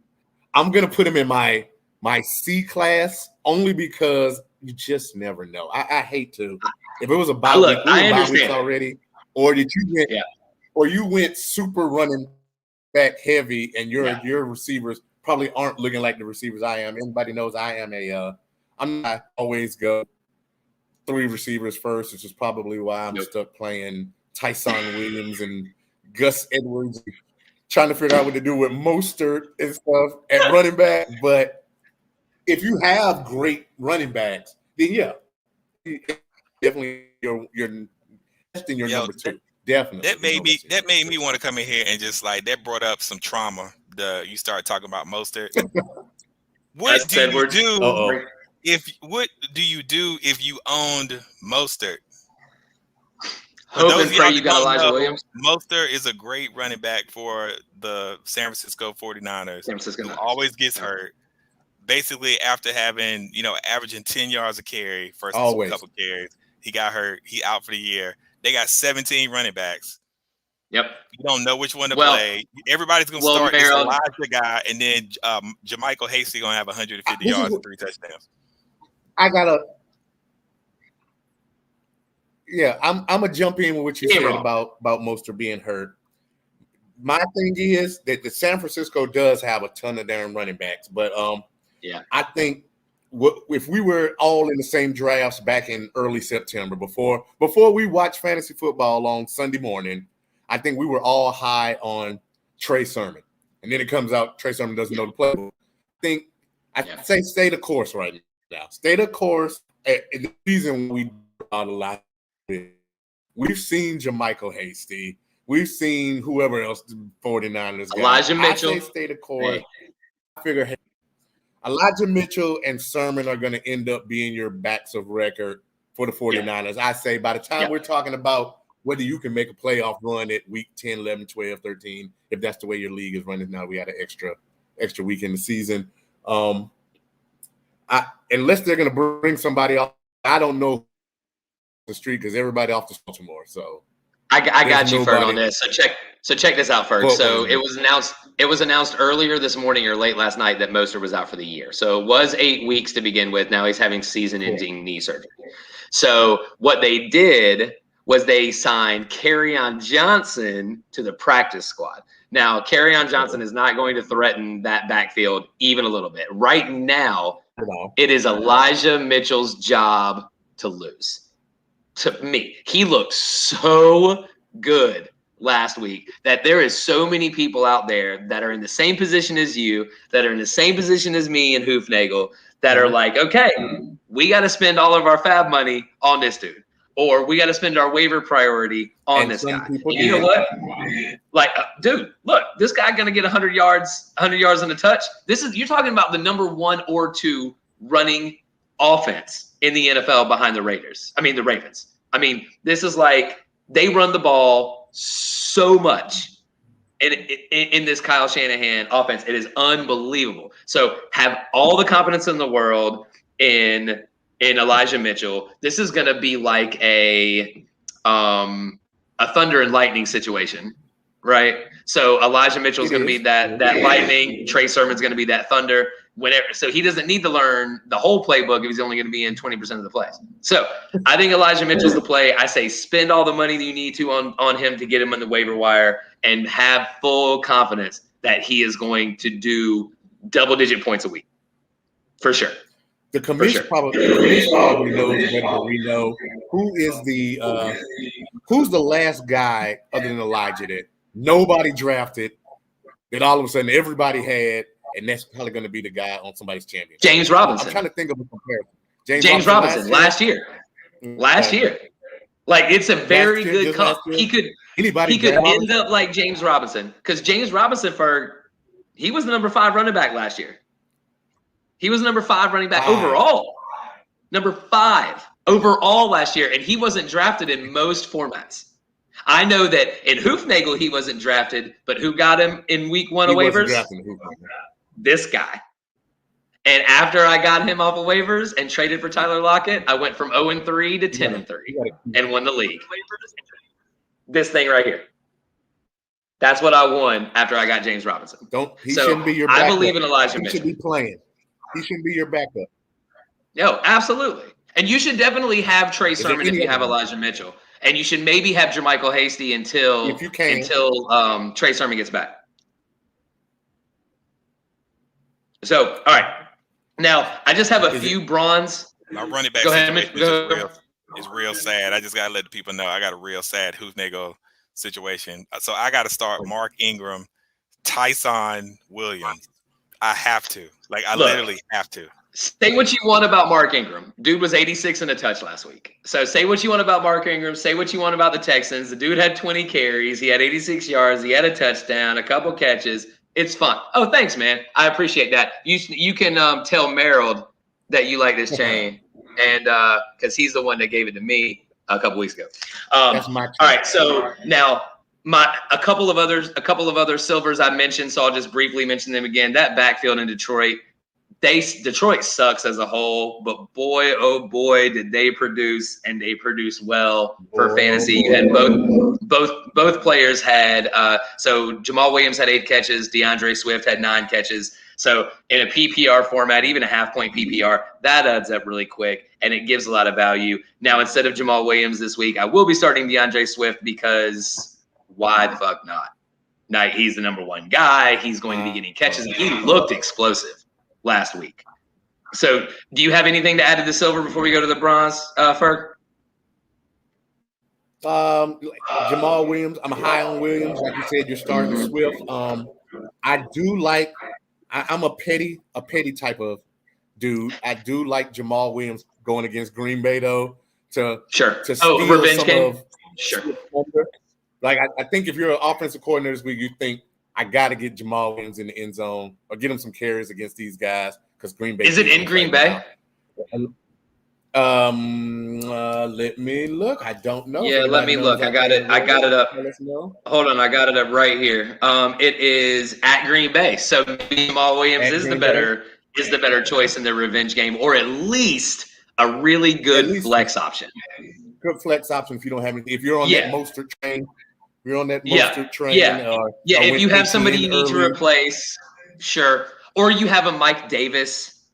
B: I'm gonna put him in my C class only because you just never know. I hate to. If it was a bye week, already, or did you get, or you went super running back heavy, and your receivers probably aren't looking like the receivers I am. Everybody knows I am I'm not always go 3 receivers first, which is probably why I'm stuck playing Tyson Williams and Gus Edwards, trying to figure out what to do with Mostert and stuff at running back. But if you have great running backs, then definitely you're testing your number 2. Definitely.
D: That made me want to come in here and just like that brought up some trauma. You start talking about Mostert. What do you do? What do you do if you owned Mostert?
A: Hope and pray you got Elijah Williams.
D: Mostert is a great running back for the San Francisco 49ers. Who always gets hurt. Basically, after having, averaging 10 yards a carry, first couple carries, he got hurt. He out for the year. They got 17 running backs.
A: Yep.
D: You don't know which one to play. Everybody's going to start this Elijah guy, and then Jermichael Hasty going to have 150 yards and 3 touchdowns.
B: I'm gonna jump in with what you said about Mostert being hurt. My thing is that the San Francisco does have a ton of damn running backs, but I think if we were all in the same drafts back in early September, before we watched fantasy football on Sunday morning, I think we were all high on Trey Sermon, and then it comes out Trey Sermon doesn't know the playbook. I say stay the course right now. Stay the course. And the reason we brought a lot of it, we've seen Jermichael Hasty. We've seen whoever else the 49ers got.
A: Elijah Mitchell.
B: I say stay the course. I figure Elijah Mitchell and Sermon are going to end up being your backs of record for the 49ers. I say by the time we're talking about whether you can make a playoff run at week 10, 11, 12, 13, if that's the way your league is running now, we had an extra week in the season. Unless they're going to bring somebody off, I don't know the street because everybody off the Baltimore. So
A: I got you, Ferg, on this. So check this out, Ferg. So it was announced earlier this morning or late last night that Mostert was out for the year. So it was 8 weeks to begin with. Now he's having season-ending knee surgery. So what they did was they signed Kerryon Johnson to the practice squad. Now, Kerryon Johnson is not going to threaten that backfield even a little bit. Right now, it is Elijah Mitchell's job to lose. To me, he looked so good last week that there is so many people out there that are in the same position as you, that are in the same position as me and Hoofnagel, that are like, okay, we got to spend all of our fab money on this dude. or we got to spend our waiver priority on this guy. And you know what? Like, dude, look, this guy going to get 100 yards and a touch. You're talking about the number 1 or 2 running offense in the NFL behind the Ravens. I mean, this is like they run the ball so much in this Kyle Shanahan offense. It is unbelievable. So have all the confidence in the world in Elijah Mitchell. This is going to be like a thunder and lightning situation, right? So Elijah Mitchell is going to be that lightning. Trey Sermon's going to be that thunder. So he doesn't need to learn the whole playbook if he's only going to be in 20% of the plays. So I think Elijah Mitchell's the play. I say spend all the money that you need to on him to get him on the waiver wire and have full confidence that he is going to do double-digit points a week for sure.
B: The commission probably knows better than we know who's the last guy other than Elijah that nobody drafted that all of a sudden everybody had, and that's probably going to be the guy on somebody's championship.
A: James Robinson.
B: I'm trying to think of a comparison.
A: James Robinson last year. Like, it's a very good comp. He could end up like James Robinson, because James Robinson, he was the number 5 running back last year. He was the number 5 running back overall. Number 5 overall last year, and he wasn't drafted in most formats. I know that in Hoofnagel he wasn't drafted, but who got him in week 1 of waivers? This guy. And after I got him off of waivers and traded for Tyler Lockett, I went from 0-3 to 10-3 and won the league. This thing right here. That's what I won after I got James Robinson.
B: Shouldn't be your backup.
A: I believe in Elijah Mitchell.
B: He should be playing. He shouldn't be your backup.
A: No, absolutely. And you should definitely have Trey Sermon if you have Elijah Mitchell. And you should maybe have Jermichael Hasty until Trey Sermon gets back. So, all right. Now, I just have a few bronze.
D: My running back situation is real sad. I just got to let the people know I got a real sad Hoofnagel situation. So I got to start Mark Ingram, Tyson Williams. I have to. Literally have to.
A: Say what you want about Mark Ingram. Dude was 86 and a touch last week. So say what you want about Mark Ingram. Say what you want about the Texans. The dude had 20 carries. He had 86 yards. He had a touchdown, a couple catches. It's fun. Oh, thanks, man. I appreciate that. You can tell Merrill that you like this chain, and because he's the one that gave it to me a couple weeks ago.
B: That's my chain.
A: All right. So now a couple of other silvers I mentioned. So I'll just briefly mention them again. That backfield in Detroit. Detroit sucks as a whole, but boy, oh boy, did they produce, and they produce well for fantasy. You had both players had so Jamal Williams had 8 catches, DeAndre Swift had 9 catches. So in a PPR format, even a half-point PPR, that adds up really quick, and it gives a lot of value. Now, instead of Jamal Williams this week, I will be starting DeAndre Swift because why the fuck not? Now, he's the number 1 guy. He's going to be getting catches, and he looked explosive last week. So do you have anything to add to the silver before we go to the bronze, Ferg?
B: Jamal Williams. I'm high on Williams. Like you said, you're starting Swift. I do like I'm a petty type of dude. I do like Jamal Williams going against Green Bay though to steal
A: revenge
B: some
A: game.
B: Of
A: sure.
B: Like I think if you're an offensive coordinator this week, you think I got to get Jamal Williams in the end zone or get him some carries against these guys because Green Bay.
A: Is it in Green Bay?
B: Let me look. I don't know.
A: Yeah, let me look. I got it up. Hold on, I got it up right here. It is at Green Bay. So Jamal Williams is the better choice in the revenge game, or at least a really good flex option.
B: Good flex option if you don't have anything. If you're on that Mostert train. You're on that Mostert train.
A: If you have somebody you need to replace, sure. Or you have a Mike Davis,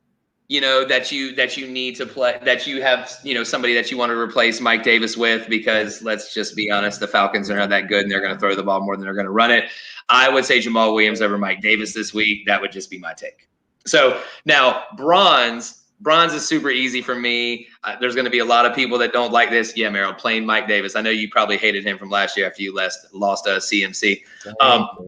A: that you need to play, that you have, somebody that you want to replace Mike Davis with, because let's just be honest, the Falcons are not that good and they're going to throw the ball more than they're going to run it. I would say Jamal Williams over Mike Davis this week. That would just be my take. So now bronze, Bronze is super easy for me. There's going to be a lot of people that don't like this. Yeah, Merrill, plain Mike Davis. I know you probably hated him from last year after you lost CMC.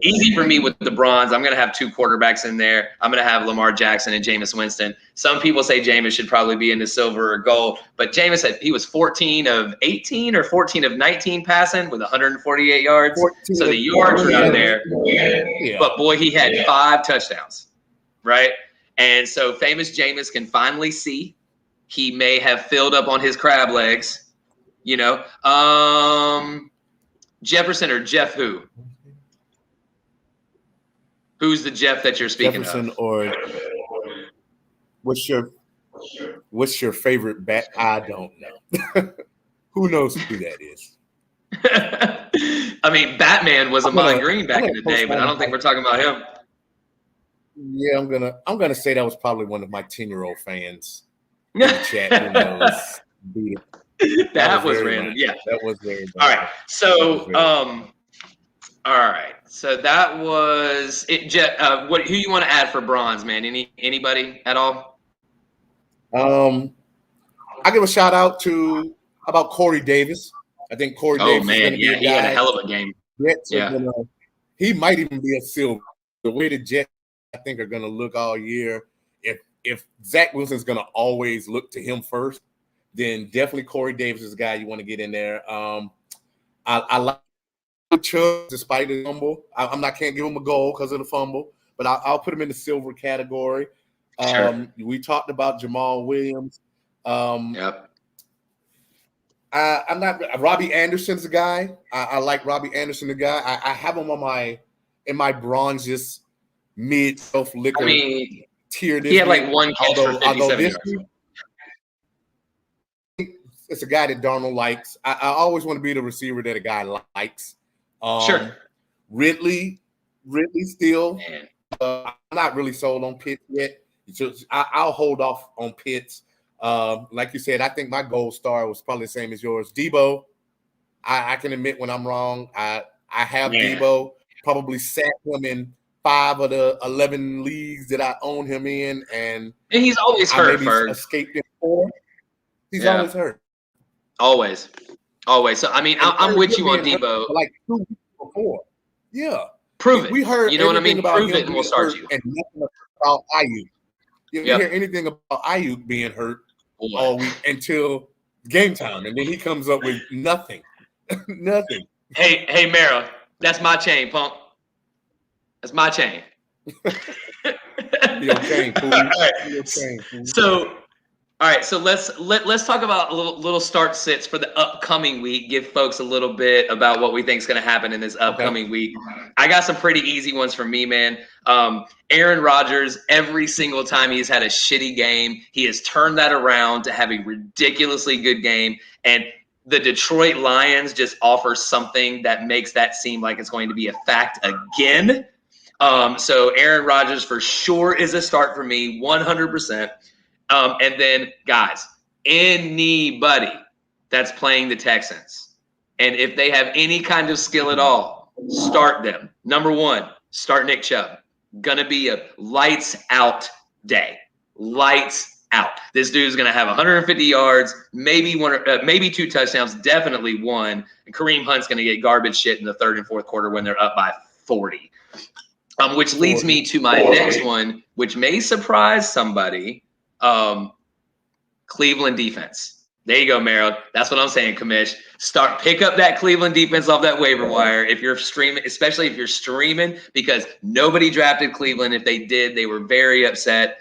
A: Easy for me with the bronze. I'm going to have 2 quarterbacks in there. I'm going to have Lamar Jackson and Jameis Winston. Some people say Jameis should probably be in the silver or gold, but Jameis said he was 14 of 18 or 14 of 19 passing with 148 yards. So the yards were not there. Yeah. But boy, he had 5 touchdowns, right? And so famous Jameis can finally see. He may have filled up on his crab legs, you know. Jefferson or Jeff who? Who's the Jeff that you're speaking
B: Jefferson
A: of?
B: Or what's your favorite bat? I don't know. Who knows who that is?
A: I mean, Batman was Amon Green back in the day, but I don't think we're talking about him.
B: Yeah, I'm gonna say that was probably one of my 10-year-old fans in the chat. Who knows?
A: That was random. Yeah,
B: that was very random.
A: All right. So, all right. So that was it. Who you want to add for bronze, man? Anybody at all?
B: I give a shout out to about Corey Davis. I think Corey Davis is going to be a guy.
A: He had a hell of a game.
B: He might even be a silver. The way the Jets, I think, are going to look all year. If Zach Wilson's going to always look to him first, then definitely Corey Davis is the guy you want to get in there. I like Chubb despite the fumble. Can't give him a goal because of the fumble, but I'll put him in the silver category.
A: Sure.
B: We talked about Jamal Williams.
A: Yep.
B: I'm not. Robbie Anderson's a guy. I like Robbie Anderson, the guy. I have him in my bronzes mid self liquor tier.
A: He had like one catch for 57 yards.
B: It's a guy that Darnold likes. I always want to be the receiver that a guy likes.
A: Sure.
B: Ridley still. I'm not really sold on Pitts yet. I'll hold off on Pitts. Like you said, I think my gold star was probably the same as yours. Debo, I can admit when I'm wrong. I have Debo. Probably sat him in 5 of the 11 leagues that I own him in, and
A: he's always hurt.
B: Escaped in 4. He's always hurt.
A: Always. So I mean, I'm with you on Debo.
B: Like 2 weeks before. Yeah.
A: Prove it.
B: We heard.
A: You know what I mean? Prove it, and we'll start you.
B: And nothing about Ayuk. You didn't hear anything about Ayuk being hurt all week until game time, and then he comes up with nothing. Nothing.
A: Hey, Merrill, that's my chain, punk. That's my chain.
B: Your chain, fool. Your chain, fool.
A: So, all right. So let's talk about a little start sits for the upcoming week. Give folks a little bit about what we think is going to happen in this upcoming week. I got some pretty easy ones for me, man. Aaron Rodgers, every single time he's had a shitty game, he has turned that around to have a ridiculously good game. And the Detroit Lions just offer something that makes that seem like it's going to be a fact again. So Aaron Rodgers for sure is a start for me, 100%. And then, guys, anybody that's playing the Texans, and if they have any kind of skill at all, start them. Number 1, start Nick Chubb. Gonna be a lights out day. Lights out. This dude's gonna have 150 yards, maybe 2 touchdowns, definitely 1. And Kareem Hunt's gonna get garbage shit in the 3rd and 4th quarter when they're up by 40. Which leads me to my next one, which may surprise somebody. Cleveland defense. There you go, Merrill. That's what I'm saying, Kamish. Pick up that Cleveland defense off that waiver wire if you're streaming, especially if you're streaming, because nobody drafted Cleveland. If they did, they were very upset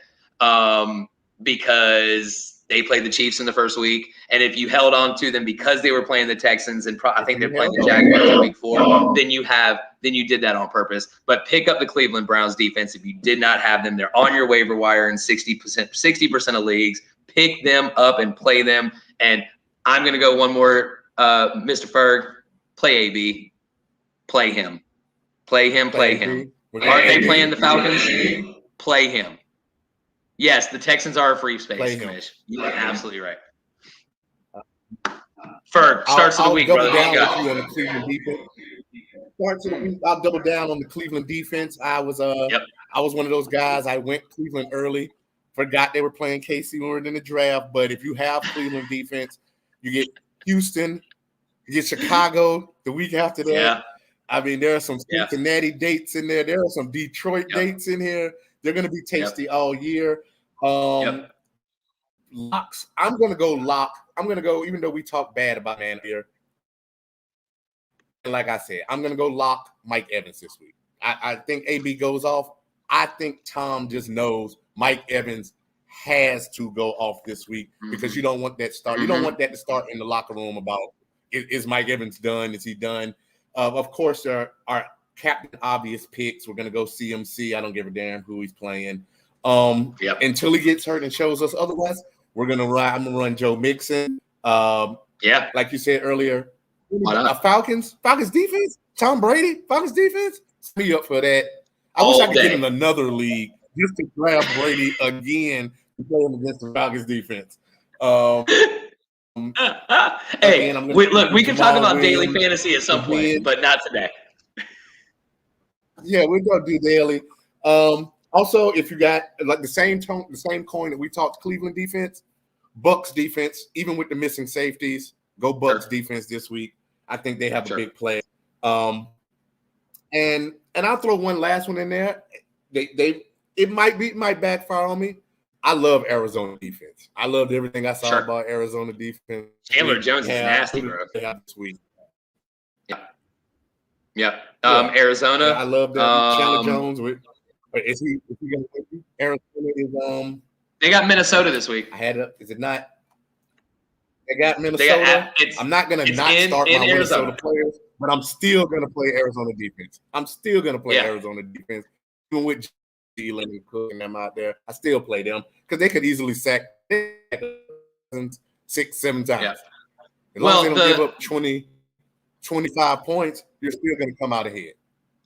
A: because they played the Chiefs in the first week. And if you held on to them because they were playing the Texans and I think they're playing the Jaguars in week 4, then you did that on purpose. But pick up the Cleveland Browns defense if you did not have them. They're on your waiver wire in 60% of leagues. Pick them up and play them. And I'm going to go one more, Mr. Ferg. Play AB. Play him. Play him. Aren't they playing the Falcons? Play him. Yes, the Texans are a free space. You're absolutely right. Ferg, starts of the week, brother.
B: I'll double down on the Cleveland defense. I was one of those guys. I went Cleveland early Forgot they were playing KC when we were in the draft. But if you have Cleveland defense, you get Houston, you get Chicago the week after that.
A: Yeah.
B: I mean, there are some Cincinnati dates in there. There are some Detroit dates in here. They're going to be tasty all year. Locks. I'm going to go lock. I'm going to go, even though we talk bad about man here. Like I said, I'm going to go lock Mike Evans this week. I think AB goes off. I think Tom just knows Mike Evans has to go off this week because you don't want that start. You don't want that to start in the locker room about, is Mike Evans done? Is he done? Of course, there are captain obvious picks. We're going to go CMC. I don't give a damn who he's playing. Until he gets hurt and shows us otherwise, I'm going to run Joe Mixon. Like you said earlier, Falcons defense, Tom Brady, Falcons defense. Me up for that. I wish I could get in another league just to grab Brady again to play him against the Falcons defense.
A: Hey, we can talk about daily fantasy at some point, but not today.
B: Yeah, we're gonna do daily. Also, if you got like the same coin that we talked Cleveland defense, Bucks defense, even with the missing safeties, go Bucks defense this week. I think they have a big play. And I'll throw one last one in there. It might backfire on me. I love Arizona defense. I loved everything I saw about Arizona defense.
A: Chandler Jones is nasty, bro.
B: This week.
A: Arizona.
B: I love that. Chandler Jones. Is he going to win? Arizona is
A: They got Minnesota this week.
B: Is it not? They got Minnesota. I'm not going to not start my Minnesota players, but I'm still going to play Arizona defense. Arizona defense. Even with Thielen and Cook and them out there, I still play them because they could easily sack 6-7 times. As long as they don't give up 20, 25 points, you're still going to come out ahead.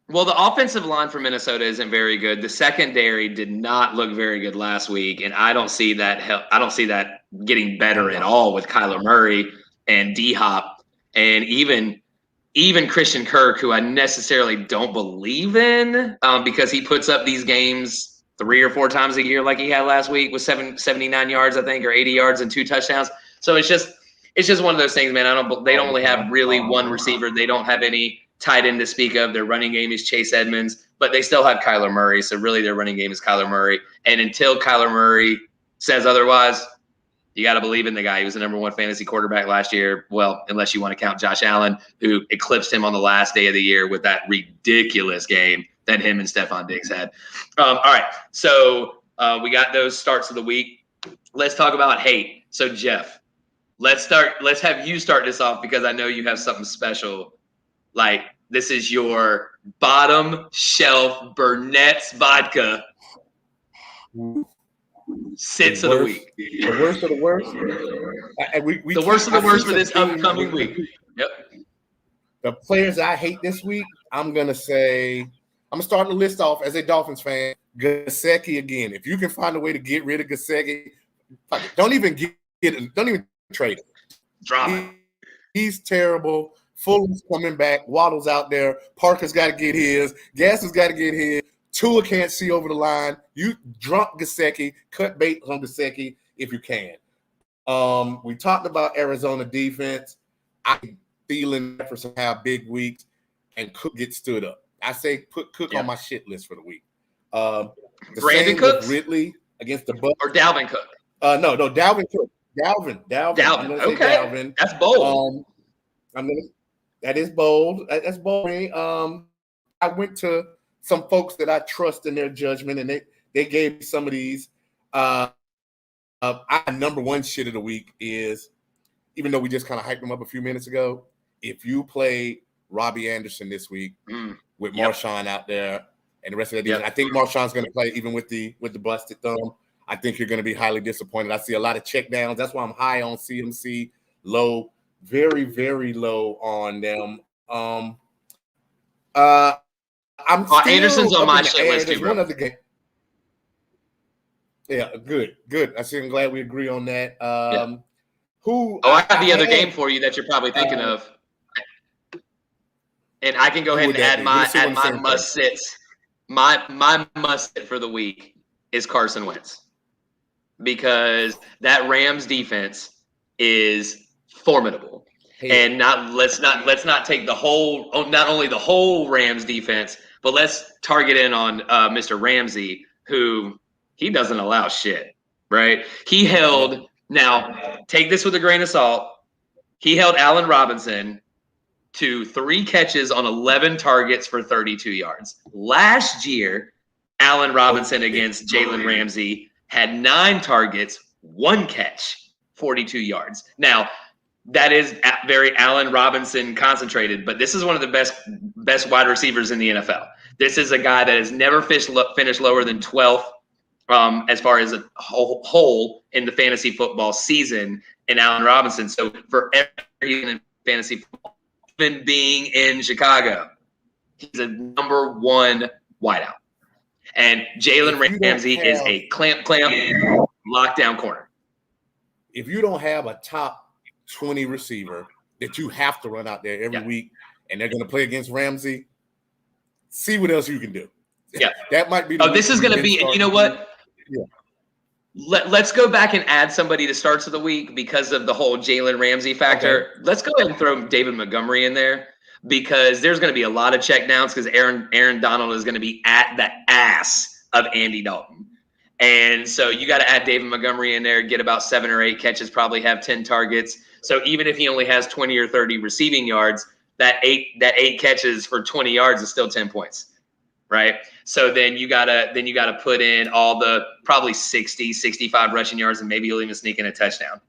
A: Well, the offensive line for Minnesota isn't very good. The secondary did not look very good last week, and I don't see that getting better at all with Kyler Murray and D-Hop and even Christian Kirk, who I necessarily don't believe in because he puts up these games 3 or 4 times a year like he had last week with 79 yards, I think, or 80 yards and 2 touchdowns. So it's just one of those things, man. They don't only have really one receiver. They don't have any tight end to speak of. Their running game is Chase Edmonds, but they still have Kyler Murray. So really their running game is Kyler Murray. And until Kyler Murray says otherwise, you got to believe in the guy. He was the #1 fantasy quarterback last year. Well, unless you want to count Josh Allen, who eclipsed him on the last day of the year with that ridiculous game that him and Stephon Diggs had. All right. So we got those starts of the week. Let's talk about hate. So Jeff, let's have you start this off because I know you have something special. Like this is your bottom shelf Burnett's vodka. Sits of the week.
B: The worst of the worst.
A: The worst of the worst for this upcoming week. Yep.
B: The players I hate this week, I'm gonna start the list off as a Dolphins fan. Gesicki again. If you can find a way to get rid of Gesicki, don't even trade him.
A: Drama.
B: He's terrible. Fuller's coming back. Waddle's out there. Parker's got to get his. Gass's got to get his. Tua can't see over the line. You drunk Gesicki. Cut bait on Gesicki if you can. We talked about Arizona defense. I'm feeling for some big weeks, and Cook gets stood up. I say put Cook on my shit list for the week.
A: Brandon Cooks?
B: Ridley against the Bucs.
A: Or Dalvin Cook?
B: No, Dalvin Cook. Dalvin.
A: Okay.
B: Dalvin.
A: That's bold.
B: That is bold. That's bold. I went to some folks that I trust in their judgment, and they gave me some of these. Our #1 shit of the week is, even though we just kind of hyped him up a few minutes ago, if you play Robbie Anderson this week with Marshawn out there and the rest of the defense, I think Marshawn's going to play even with the busted thumb. I think you're going to be highly disappointed. I see a lot of checkdowns. That's why I'm high on CMC, low, very, very low on them.
A: Anderson's on my shit list too, bro.
B: One other game. Yeah, good. I'm glad we agree on that. I
A: have the other game for you that you're probably thinking of. And I can go ahead and add my must sits. My must sit for the week is Carson Wentz. because that Rams defense is formidable. And let's not take the whole, not only the whole Rams defense, but let's target in on Mr. Ramsey, who he doesn't allow shit, right? He held, now take this with a grain of salt, he held Allen Robinson to 3 catches on 11 targets for 32 yards. Last year, Allen Robinson against Jalen Ramsey had 9 targets, 1 catch, 42 yards. Now, that is very Allen Robinson concentrated, but this is one of the best wide receivers in the NFL. This is a guy that has never finished lower than 12th as far as a whole in the fantasy football season in Allen Robinson. So for every in fantasy football, even being in Chicago, he's a number 1 wideout. And Jalen Ramsey is a clamp lockdown corner.
B: If you don't have a top 20 receiver that you have to run out there every week, and they're going to play against Ramsey, see what else you can do.
A: Yeah,
B: that might be.
A: This is going to be. You know what?
B: Yeah.
A: Let's go back and add somebody to starts of the week because of the whole Jalen Ramsey factor. Okay. Let's go ahead and throw David Montgomery in there because there's going to be a lot of check downs because Aaron Donald is going to be at the ass of Andy Dalton. And so you got to add David Montgomery in there, get about 7 or 8 catches, probably have 10 targets. So even if he only has 20 or 30 receiving yards, that eight catches for 20 yards is still 10 points, right? So then you gotta put in all the probably 60, 65 rushing yards, and maybe you'll even sneak in a touchdown.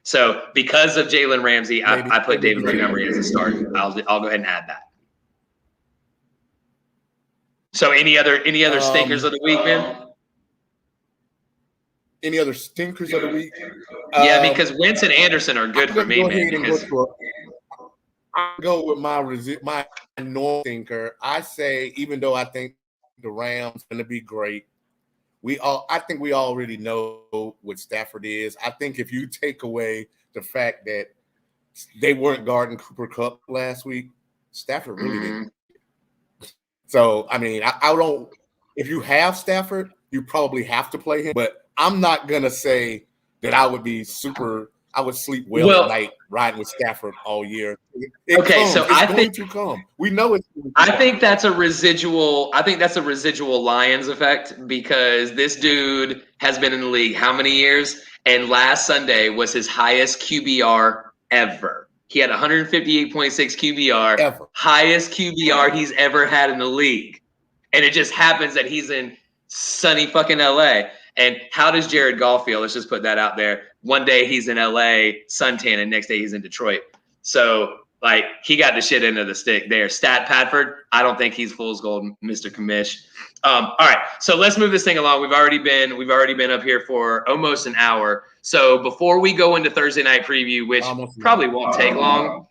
A: So because of Jalen Ramsey, I put David Montgomery as a start. I'll go ahead and add that. So any other stinkers of the week, man?
B: Any other stinkers of the week?
A: Yeah, because Wentz and Anderson are good for me, man.
B: I'll go with my normal stinker. I say, even though I think the Rams are going to be great, I think we already know what Stafford is. I think if you take away the fact that they weren't guarding Cooper Kupp last week, Stafford really didn't. So, I mean, I don't – if you have Stafford, you probably have to play him. But I'm not going to say that I would be super – I would sleep well at night riding with Stafford all year.
A: I think
B: we know it.
A: I think that's a residual Lions effect because this dude has been in the league how many years? And last Sunday was his highest QBR ever. He had 158.6 QBR,
B: ever.
A: Highest QBR he's ever had in the league. And it just happens that he's in sunny fucking LA. And how does Jared Goff feel? Let's just put that out there. One day he's in LA, suntan, and next day he's in Detroit. So, like, he got the shit into the stick there. Stat Padford, I don't think he's fool's gold, Mr. Commish. All right, so let's move this thing along. We've already been up here for almost an hour. So before we go into Thursday night preview, which probably won't take long,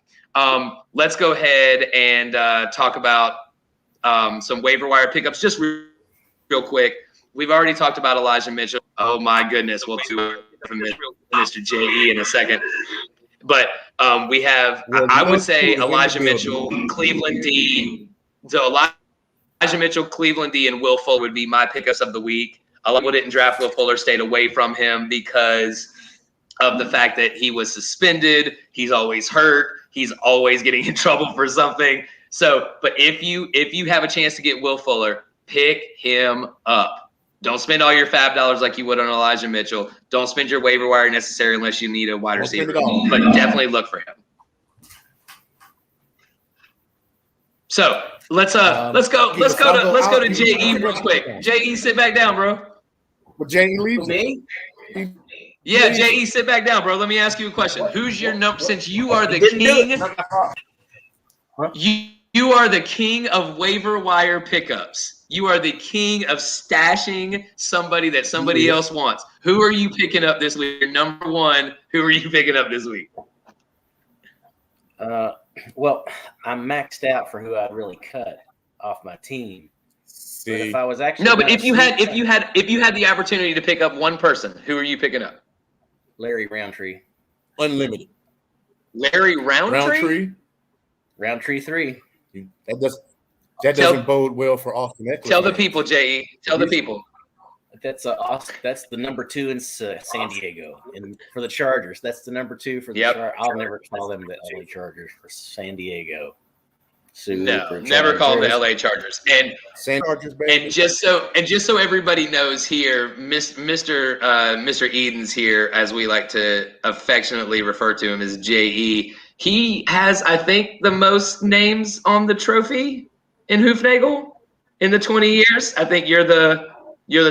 A: let's go ahead and talk about some waiver wire pickups just real quick. We've already talked about Elijah Mitchell. Oh, my goodness. We'll do from Mr. J.E. in a second. But we have, I would say, Elijah Mitchell, Cleveland D. So Elijah Mitchell, Cleveland D, and Will Fuller would be my pickups of the week. I didn't draft Will Fuller, stayed away from him because of the fact that he was suspended. He's always hurt. He's always getting in trouble for something. So, but if you have a chance to get Will Fuller, pick him up. Don't spend all your fab dollars like you would on Elijah Mitchell. Don't spend your waiver wire necessary unless you need a wide receiver. But definitely look for him. So let's go to J.E. real quick. J.E. sit back down, bro.
B: Well, J.E. leaves
A: me. Yeah, J.E. sit back down, bro. Let me ask you a question. Who's your number? Since you are the king, you are the king of waiver wire pickups. You are the king of stashing somebody that somebody else wants. Who are you picking up this week? Your number one, who are you picking up this week?
E: Well, I'm maxed out for who I'd really cut off my team. But if I was actually
A: but if you had the opportunity to pick up one person, who are you picking up?
E: Larry Roundtree.
B: Unlimited.
A: Larry Roundtree?
E: Roundtree 3.
B: That doesn't bode well for Austin Eckler.
A: Tell the people, J.E. Tell the people.
E: That's the number 2 in San Diego, and for the Chargers, that's the number 2 for the Chargers. I'll never call them the LA Chargers for San Diego.
A: No, never call them the LA Chargers. And
B: Chargers, baby.
A: And just so everybody knows here, Mr. Edens here, as we like to affectionately refer to him as JE. He has, I think, the most names on the trophy in Hoofnagel in the 20 years. I think you're the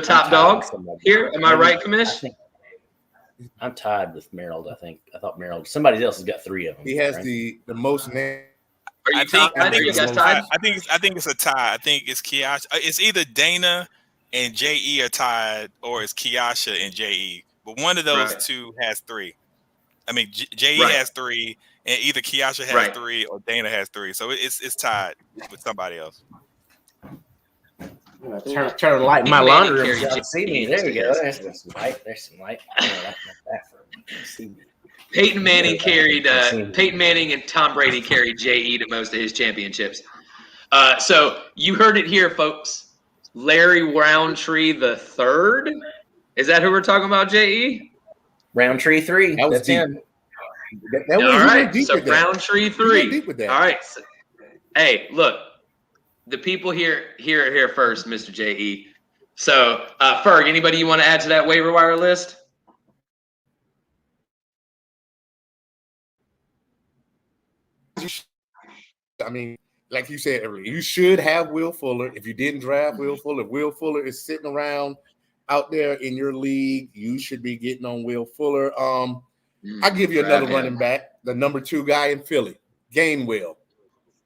A: top dog here. Am I right, Commish?
E: I'm tied with Merrill. I thought Merrill. Somebody else has got 3 of them.
B: He has the most names.
A: I think it's
D: a tie. I think it's Kiasha. It's either Dana and JE are tied, or it's Kiasha and JE. But one of those two has 3. I mean, JE has 3, and either Kiasha has 3 or Dana has 3. So it's tied with somebody else.
E: Turn the light in my laundry room. You see me. There you go. There's some light. See me.
A: Peyton Manning and Tom Brady carried JE to most of his championships. So you heard it here, folks. Larry Roundtree the third. Is that who we're talking about, JE?
E: Roundtree 3. That's him.
A: All right. So Roundtree 3. All right. So, hey, look. The people here first, Mr. JE. So, Ferg, anybody you want to add to that waiver wire list?
B: I mean, like you said earlier, you should have Will Fuller. If you didn't draft Will Fuller, if Will Fuller is sitting around out there in your league, you should be getting on Will Fuller. I'll give you another running back, the number 2 guy in Philly, Gainwell.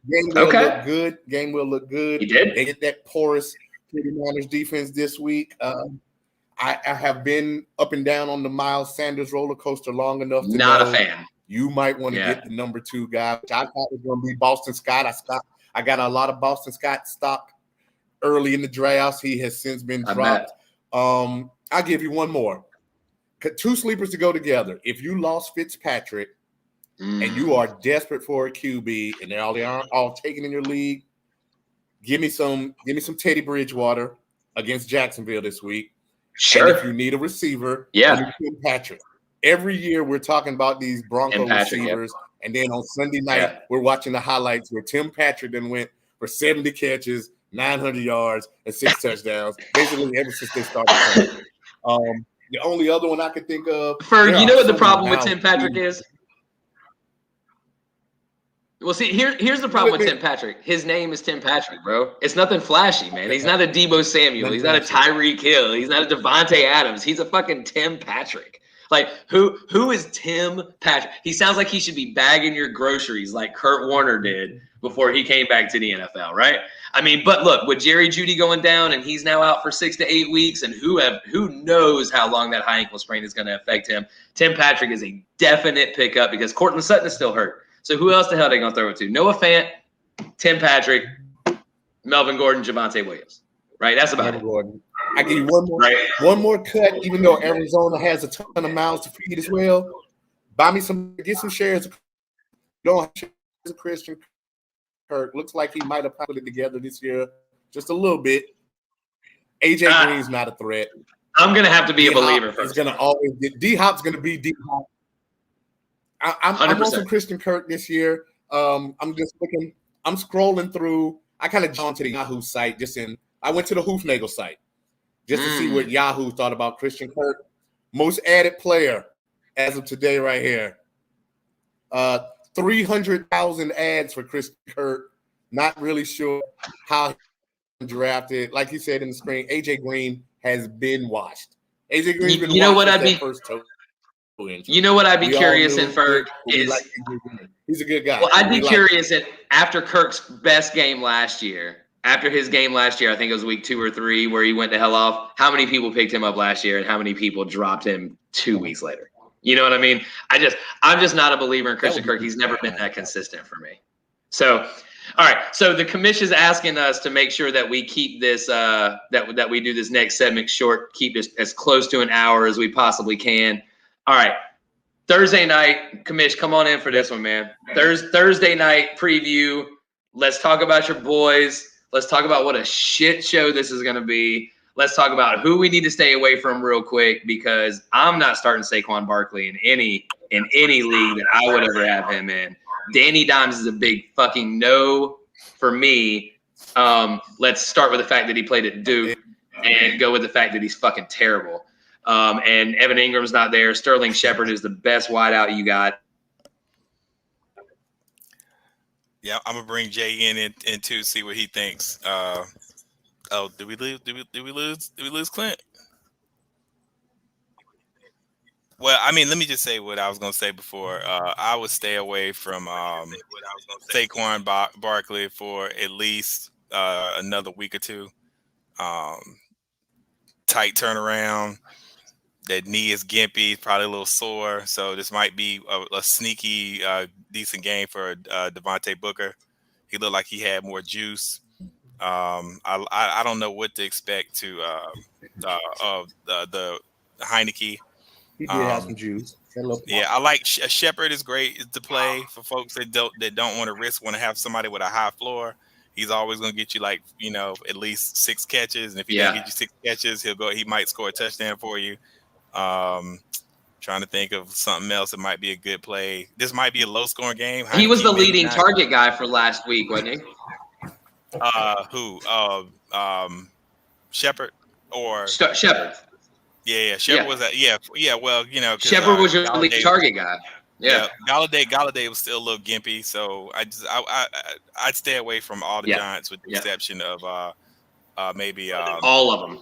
B: Look good. Gainwell look good.
A: He did.
B: They get that porous 49ers defense this week. I have been up and down on the Miles Sanders roller coaster long enough to
A: Not
B: know
A: a fan.
B: You might want to get the number 2 guy, which I thought was going to be Boston Scott. I got a lot of Boston Scott stock early in the drafts. He has since been dropped. I'll give you one more. 2 sleepers to go together. If you lost Fitzpatrick and you are desperate for a QB and they are all taken in your league, give me some Teddy Bridgewater against Jacksonville this week.
A: Sure.
B: And if you need a receiver, Tim Patrick. Every year we're talking about these Bronco receivers, and then on Sunday night we're watching the highlights where Tim Patrick then went for 70 catches, 900 yards, and 6 touchdowns, basically ever since they started playing. The only other one I could think of.
A: Ferg, you know what the problem with Tim Patrick is? Well, see, here's the problem with Tim Patrick. His name is Tim Patrick, bro. It's nothing flashy, man. He's not a Debo Samuel. He's not a Tyreek Hill. He's not a Devontae Adams. He's a fucking Tim Patrick. Like, who is Tim Patrick? He sounds like he should be bagging your groceries like Kurt Warner did before he came back to the NFL, right? I mean, but look, with Jerry Jeudy going down and he's now out for 6 to 8 weeks, and who knows how long that high ankle sprain is going to affect him. Tim Patrick is a definite pickup because Courtland Sutton is still hurt. So who else the hell are they going to throw it to? Noah Fant, Tim Patrick, Melvin Gordon, Javonte Williams, right? That's about it.
B: Gordon. I give you one more cut, even though Arizona has a ton of mouths to feed as well. Get some shares. Don't have shares of Christian Kirk. Looks like he might have put it together this year just a little bit. AJ Green's not a threat.
A: I'm gonna have to be a believer first.
B: He's gonna always get D-Hop's gonna be D-Hop. I'm on some Christian Kirk this year. I'm just looking. I'm scrolling through. I kind of jumped to the Yahoo site. I went to the Hoofnagel site just to see what Yahoo thought about Christian Kirk. Most added player as of today, right here. 300,000 ads for Christian Kirk. Not really sure how he drafted. Like you said in the screen, AJ Green has been washed. AJ Green's been washed.
A: You know what I'd be curious in Ferg is
B: he's a good guy.
A: Well, I'd be curious after Kirk's best game last year. After his game last year, I think it was week 2 or 3 where he went the hell off. How many people picked him up last year and how many people dropped him 2 weeks later? You know what I mean? I'm just not a believer in Christian Kirk. He's never been that consistent for me. So, all right. So the commission's asking us to make sure that we keep this, that we do this next segment short, keep this as close to an hour as we possibly can. All right. Thursday night, commish, come on in for this one, man. Thursday night preview. Let's talk about your boys. Let's talk about what a shit show this is going to be. let's talk about who we need to stay away from real quick, because I'm not starting Saquon Barkley in any league that I would ever have him in. Danny Dimes is a big fucking no for me. Let's start with the fact that he played at Duke and go with the fact that he's fucking terrible. And Evan Ingram's not there. Sterling Shepard is the best wideout you got.
D: Yeah, I'm gonna bring Jay in to see what he thinks. Did we lose? Did we lose Clint? Well, I mean, let me just say what I was gonna say before. I would stay away from Saquon Barkley for at least another week or two. Tight turnaround. That knee is gimpy, probably a little sore. So this might be a sneaky, decent game for Devontae Booker. He looked like he had more juice. I don't know what to expect to the Heineke.
B: He did have some juice.
D: Yeah, I like Shepard is great to play for folks that don't want to risk, want to have somebody with a high floor. He's always going to get you at least 6 catches, and if he doesn't get you 6 catches, he might score a touchdown for you. Trying to think of something else that might be a good play. This might be a low-scoring game.
A: He was the leading target guy for last week, wasn't he?
D: Who? Shepard or
A: Shepard?
D: Yeah. Shepard was that. Yeah. Well,
A: Shepard was your leading target guy. Yeah.
D: Galladay was still a little gimpy, so I'd stay away from all the Giants with the exception of maybe
A: all of them.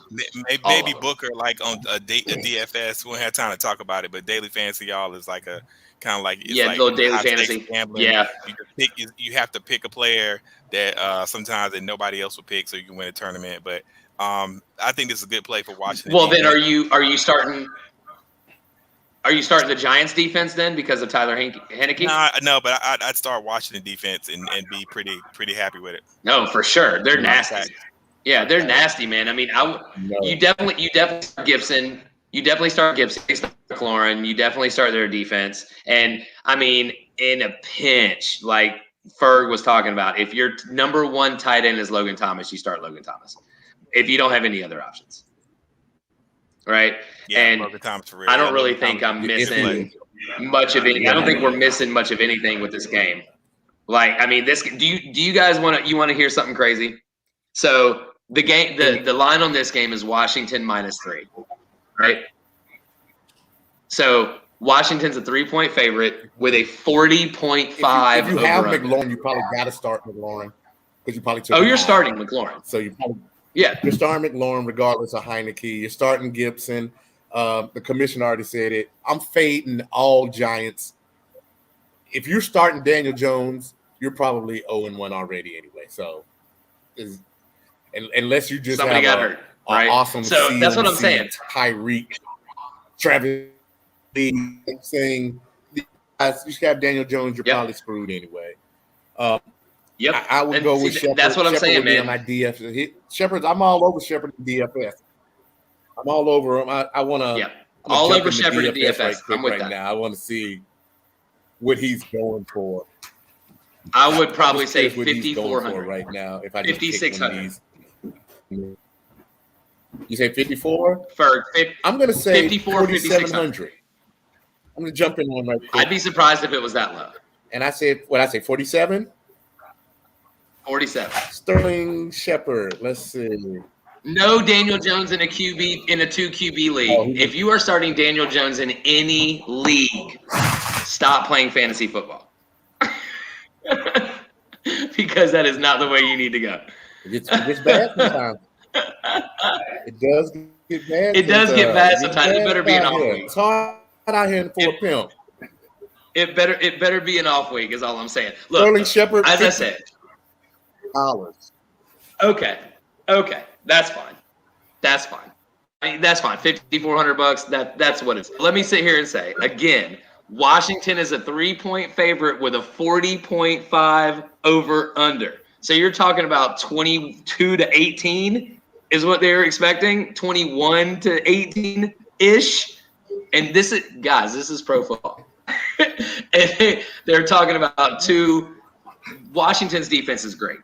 D: Maybe Booker, like on a DFS. We won't have time to talk about it, but daily fantasy, y'all, is like a kind of like
A: little daily fantasy
D: gambling. Yeah, you have to pick a player that sometimes that nobody else will pick, so you can win a tournament. But I think this is a good play for Washington.
A: Well, then are you starting? Are you starting the Giants defense then because of Tyler Heineke?
D: No, but I'd start Washington defense and be pretty happy with it.
A: No, for sure, they're nasty. Yeah, they're nasty, man. I mean, you definitely start Gibson. You definitely start Gibson. You start McLaurin. You definitely start their defense. And I mean, in a pinch, like Ferg was talking about, if your number 1 tight end is Logan Thomas, you start Logan Thomas. If you don't have any other options, right?
D: Yeah,
A: and
D: Logan Thomas for real.
A: I don't really think I'm missing much of anything. I don't think we're missing much of anything with this game. Like, I mean, do you guys want to hear something crazy? So the game, the line on this game is Washington -3, right? So Washington's a 3-point favorite with a 40.5.
B: If you have McLaurin, you probably got to start McLaurin because you probably took.
A: Oh, you're starting McLaurin.
B: So you probably
A: you're
B: starting McLaurin regardless of Heineke. You're starting Gibson. The commissioner already said it. I'm fading all Giants. If you're starting Daniel Jones, you're probably 0-1 already anyway. So. Unless you just
A: somebody got hurt, right?
B: Awesome.
A: So that's what I'm saying.
B: Tyreek, Travis, saying you should have Daniel Jones. You're probably screwed anyway.
A: Yep.
B: I would go with Shepard.
A: That's what I'm saying, man.
B: My DFS. Shepard, I'm all over Shepard in DFS. I'm all over him. I want to.
A: Yeah. All over Shepard in DFS. I'm with that.
B: Now. I want to see what he's going for.
A: I would probably say 5,400
B: right now. If I
A: 5,600.
B: You say 54? I'm going to say 4,700. I'm going to jump in one right quick.
A: I'd be surprised if it was that low.
B: And I said, what I say, 47?
A: 47.
B: Sterling Shepard. Let's see.
A: No Daniel Jones in a 2 QB league. If you are starting Daniel Jones in any league, stop playing fantasy football. Because that is not the way you need to go.
B: It gets bad sometimes. It does get bad.
A: It does get bad sometimes. It better be an off week.
B: It's hard out here for a pimp.
A: It better be an off week. Is all I'm saying. Look,
B: Sterling Shepard,
A: as I said. Okay, that's fine. I mean, that's fine. $5,400. That's what it's. Let me sit here and say again. Washington is a 3-point favorite with a 40.5 over under. So you're talking about 22 to 18 is what they're expecting, 21 to 18 ish. And this is pro football. And they're talking about Washington's defense is great.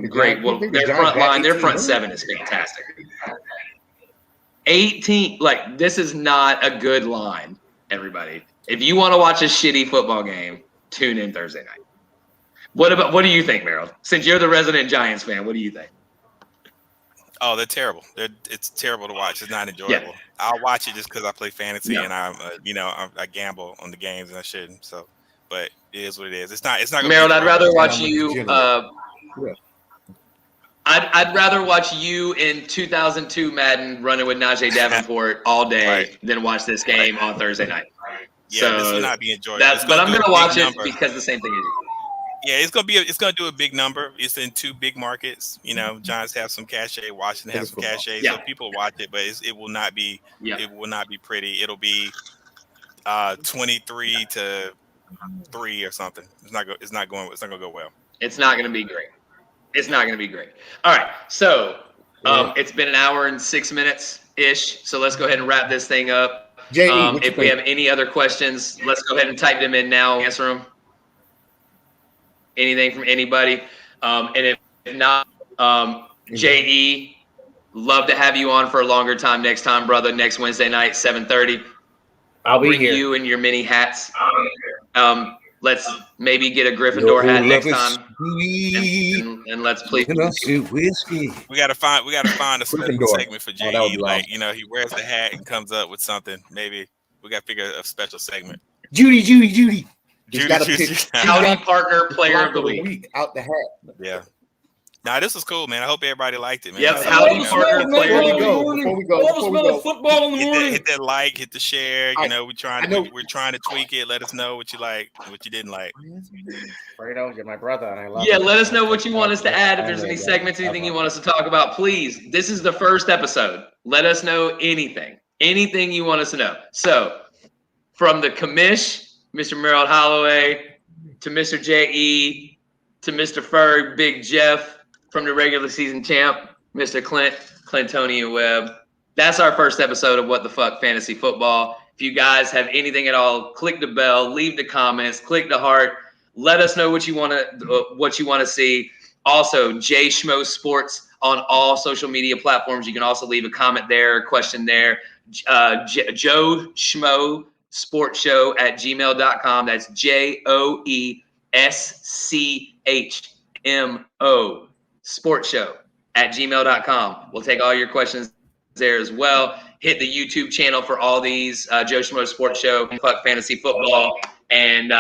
A: Great. Well, their front line, their front 7 is fantastic. 18. Like, this is not a good line, everybody. If you want to watch a shitty football game, tune in Thursday night. What do you think, Merrill? Since you're the resident Giants fan, what do you think?
D: Oh, they're terrible. It's terrible to watch. It's not enjoyable. Yeah. I'll watch it just because I play fantasy and I gamble on the games and I shouldn't. So, but it is what it is. It's not.
A: Merrill, I'd rather watch you. I'd rather watch you in 2002 Madden running with Najee Davenport all day than watch this game on Thursday night.
D: Yeah,
A: so
D: this will not be enjoyable.
A: But I'm gonna watch it because the same thing is.
D: Yeah, it's gonna do a big number. It's in 2 big markets. Giants have some cachet, Washington has some cachet, so people watch it, but it will not be. Yeah. It will not be pretty. It'll be 23-3 or something. It's not gonna go well.
A: It's not gonna be great. It's not gonna be great. All right, so it's been an hour and 6 minutes ish. So let's go ahead and wrap this thing up. If we have any other questions, let's go ahead and type them in now. Answer them. Anything from anybody, and if not, JE, love to have you on for a longer time next time, brother. Next Wednesday night, 7:30.
E: I'll be here.
A: You and your mini hats. Let's maybe get a Gryffindor hat next time, and let's please.
D: We gotta find a special segment for JE. Like he wears the hat and comes up with something. Maybe we gotta figure a special segment.
E: Judy.
B: He's got to pick
A: Howdy Partner Player of the Week
B: out the hat.
D: Yeah. Nah, this was cool, man. I hope everybody liked it, man.
A: Yep. Howdy Partner Player of the Week.
B: Before we go.
E: Football in the morning.
D: Hit that like, hit the share. We're trying to tweak it. Let us know what you like, what you didn't like.
E: Fredo, you're my brother, and I love.
A: Yeah, let us know what you want us to add. If there's any segments, anything you want us to talk about, please. This is the first episode. Let us know anything you want us to know. So, from the commish, Mr. Merrill Holloway, to Mr. J.E., to Mr. Ferg, Big Jeff, from the regular season champ, Mr. Clintonian Webb. That's our first episode of What the Fuck Fantasy Football. If you guys have anything at all, click the bell, leave the comments, click the heart. Let us know what you want to see. Also, J Schmo Sports on all social media platforms. You can also leave a comment there, question there. Joe Schmo Sports Show at gmail.com. That's JOESCHMO Sports Show at gmail.com. We'll take all your questions there as well. Hit the YouTube channel for all these Joe Schmo Sports Show, Fuck Fantasy Football, and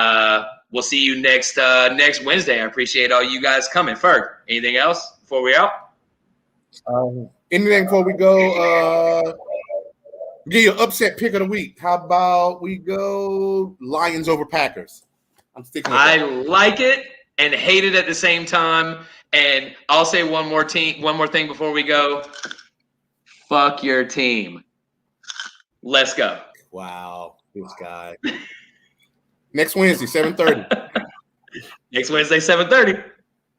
A: we'll see you next Wednesday. I appreciate all you guys coming. Ferg, anything else before we out?
B: Anything before we go? Give you an upset pick of the week. How about we go Lions over Packers? I'm sticking with that.
A: I like it and hate it at the same time. And I'll say one more thing before we go. Fuck your team. Let's go.
B: Wow, this guy. Next Wednesday, 7:30.
A: Next Wednesday, 7:30.